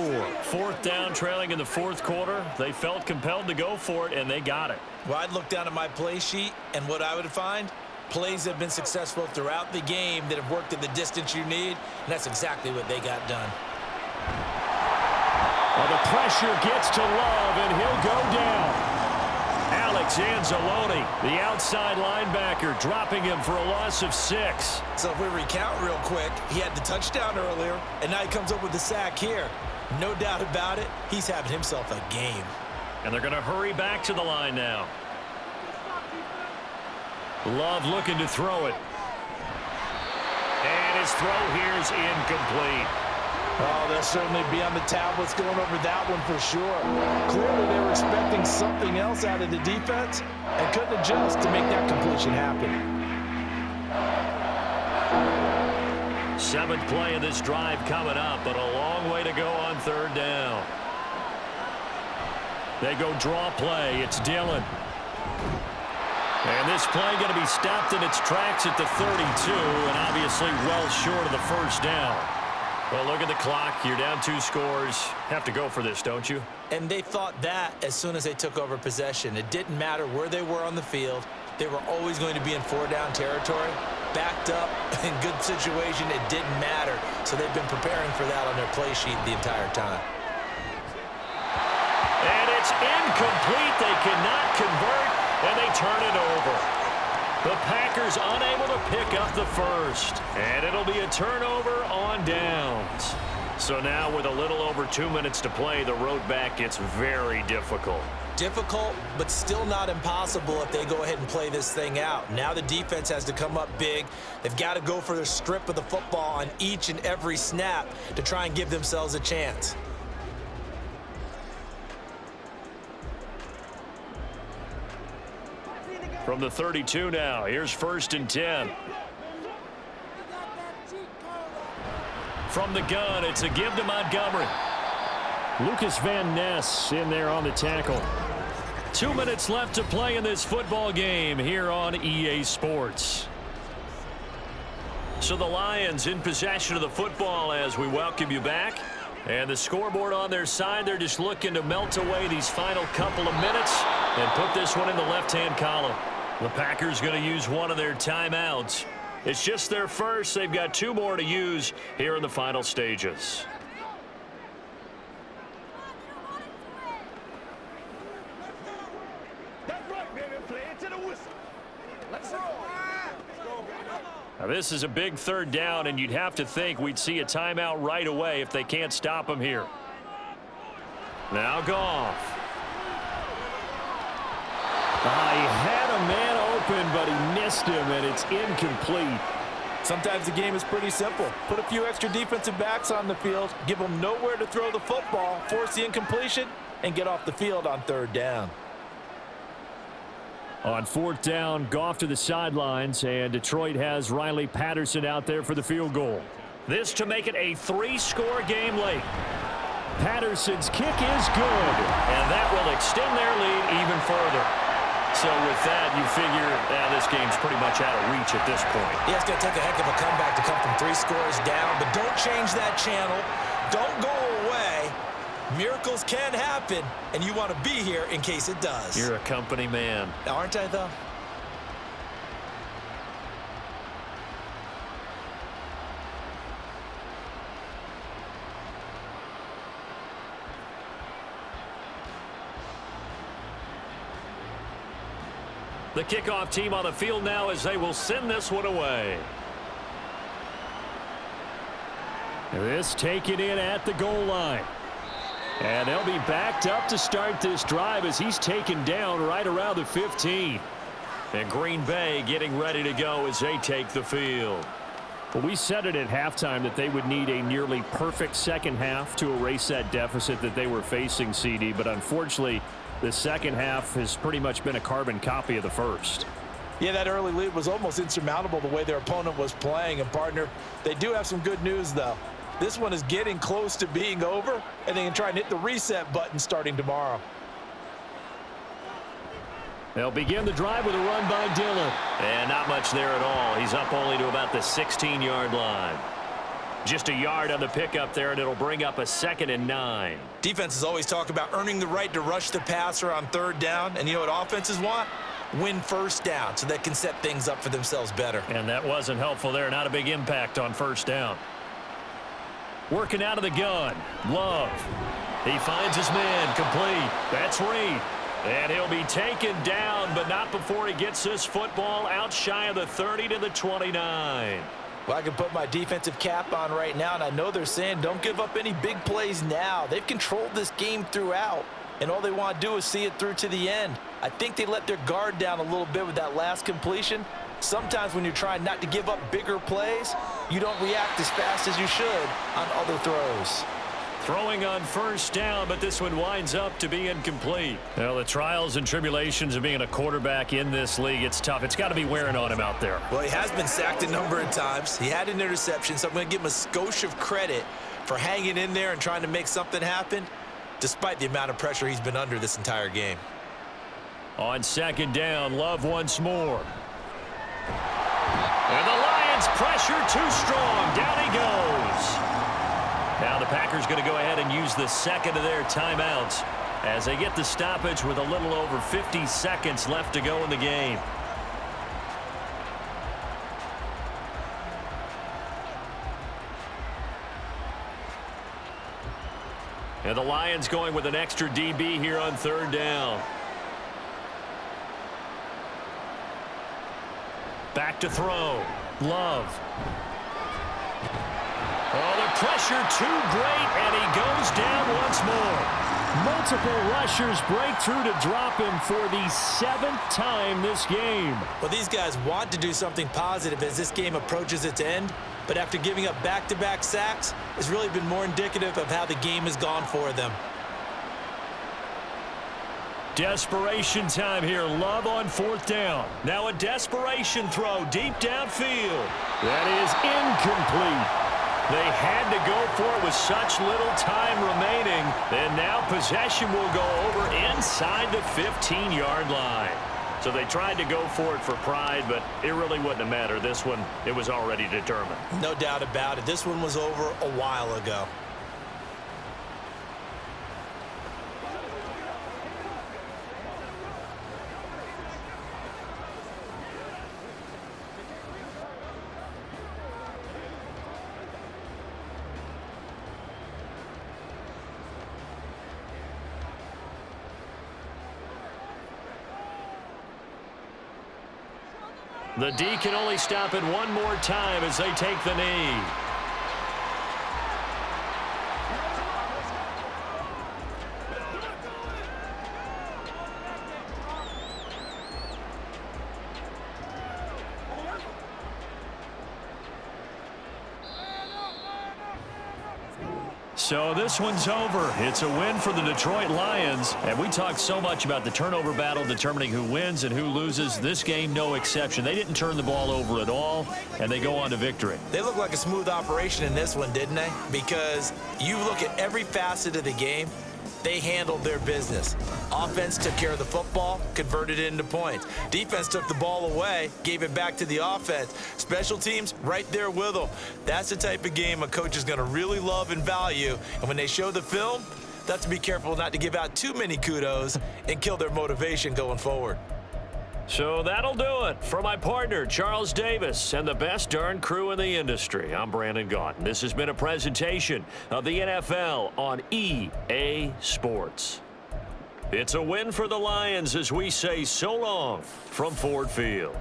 4th down, trailing in the 4th quarter. They felt compelled to go for it, and they got it. Well, I'd look down at my play sheet, and what I would find, plays have been successful throughout the game that have worked at the distance you need, and that's exactly what they got done. Well, the pressure gets to Love, and he'll go down. Alex Anzalone, the outside linebacker, dropping him for a loss of 6. So if we recount real quick, he had the touchdown earlier, and now he comes up with the sack here. No doubt about it, he's having himself a game. And they're going to hurry back to the line now. Love looking to throw it. And his throw here is incomplete. Oh, they'll certainly be on the tablets going over that one for sure. Clearly they were expecting something else out of the defense and couldn't adjust to make that completion happen. 7th play of this drive coming up, but a long way to go on 3rd down. They go draw play. It's Dillon. And this play going to be stopped in its tracks at the 32, and obviously well short of the first down. Well, look at the clock. You're down 2 scores. Have to go for this, don't you? And they thought that as soon as they took over possession. It didn't matter where they were on the field. They were always going to be in 4-down territory. Backed up, in good situation, it didn't matter. So they've been preparing for that on their play sheet the entire time. And it's incomplete. They cannot convert, and they turn it over. The Packers unable to pick up the first. And it'll be a turnover on downs. So now with a little over 2 minutes to play, the road back gets very difficult. Difficult, but still not impossible if they go ahead and play this thing out. Now the defense has to come up big. They've got to go for their strip of the football on each and every snap to try and give themselves a chance. From the 32 now, here's 1st and 10. From the gun, it's a give to Montgomery. Lucas Van Ness in there on the tackle. 2 minutes left to play in this football game here on EA Sports. So the Lions in possession of the football as we welcome you back. And the scoreboard on their side, they're just looking to melt away these final couple of minutes and put this one in the left-hand column. The Packers going to use one of their timeouts. It's just their first. They've got 2 more to use here in the final stages. That's right, baby. Play it to the whistle. Let's roll. Now this is a big 3rd down, and you'd have to think we'd see a timeout right away if they can't stop him here. Now Goff. He had a man open, but he missed him, and it's incomplete. Sometimes the game is pretty simple. Put a few extra defensive backs on the field, give them nowhere to throw the football, force the incompletion, and get off the field on 3rd down. On 4th down, Goff to the sidelines, and Detroit has Riley Patterson out there for the field goal. This to make it a 3-score game late. Patterson's kick is good. And that will extend their lead even further. So with that, you figure this game's pretty much out of reach at this point. Yeah, it's going to take a heck of a comeback to come from 3 scores down, but don't change that channel. Don't go away. Miracles can happen, and you want to be here in case it does. You're a company man. Aren't I, though? The kickoff team on the field now as they will send this one away. This taken in at the goal line. And they'll be backed up to start this drive as he's taken down right around the 15. And Green Bay getting ready to go as they take the field. Well, we said it at halftime that they would need a nearly perfect second half to erase that deficit that they were facing, CD. But unfortunately, the second half has pretty much been a carbon copy of the first. Yeah, that early lead was almost insurmountable the way their opponent was playing. And, partner, they do have some good news, though. This one is getting close to being over, and they can try and hit the reset button starting tomorrow. They'll begin the drive with a run by Dillon. And not much there at all. He's up only to about the 16-yard line. Just a yard on the pickup there, and it'll bring up a 2nd and 9. Defenses always talk about earning the right to rush the passer on 3rd down. And you know what offenses want? Win 1st down so they can set things up for themselves better. And that wasn't helpful there. Not a big impact on 1st down. Working out of the gun. Love. He finds his man. Complete. That's Reed. And he'll be taken down, but not before he gets this football out shy of the 30 to the 29. Well, I can put my defensive cap on right now, and I know they're saying don't give up any big plays now. They've controlled this game throughout, and all they want to do is see it through to the end. I think they let their guard down a little bit with that last completion. Sometimes when you're trying not to give up bigger plays, you don't react as fast as you should on other throws. Throwing on 1st down, but this one winds up to be incomplete. Well, the trials and tribulations of being a quarterback in this league, it's tough. It's got to be wearing on him out there. Well, he has been sacked a number of times. He had an interception, so I'm going to give him a skosh of credit for hanging in there and trying to make something happen, despite the amount of pressure he's been under this entire game. On 2nd down, Love once more. And the Lions pressure too strong. Down he goes. Now the Packers going to go ahead and use the 2nd of their timeouts as they get the stoppage with a little over 50 seconds left to go in the game. And the Lions going with an extra DB here on 3rd down. Back to throw. Love. Oh, the pressure too great, and he goes down once more. Multiple rushers break through to drop him for the 7th time this game. Well, these guys want to do something positive as this game approaches its end, but after giving up back-to-back sacks, it's really been more indicative of how the game has gone for them. Desperation time here. Love on 4th down. Now a desperation throw deep downfield. That is incomplete. They had to go for it with such little time remaining. And now possession will go over inside the 15-yard line. So they tried to go for it for pride, but it really wouldn't have mattered. This one, it was already determined. No doubt about it. This one was over a while ago. The D can only stop it one more time as they take the knee. So this one's over. It's a win for the Detroit Lions. And we talked so much about the turnover battle determining who wins and who loses. This game, no exception. They didn't turn the ball over at all, and they go on to victory. They look like a smooth operation in this one, didn't they? Because you look at every facet of the game, they handled their business. Offense took care of the football, converted it into points. Defense took the ball away, gave it back to the offense. Special teams, right there with them. That's the type of game a coach is going to really love and value. And when they show the film, they have to be careful not to give out too many kudos and kill their motivation going forward. So that'll do it. For my partner, Charles Davis, and the best darn crew in the industry, I'm Brandon Gaughan. This has been a presentation of the NFL on EA Sports. It's a win for the Lions as we say so long from Ford Field.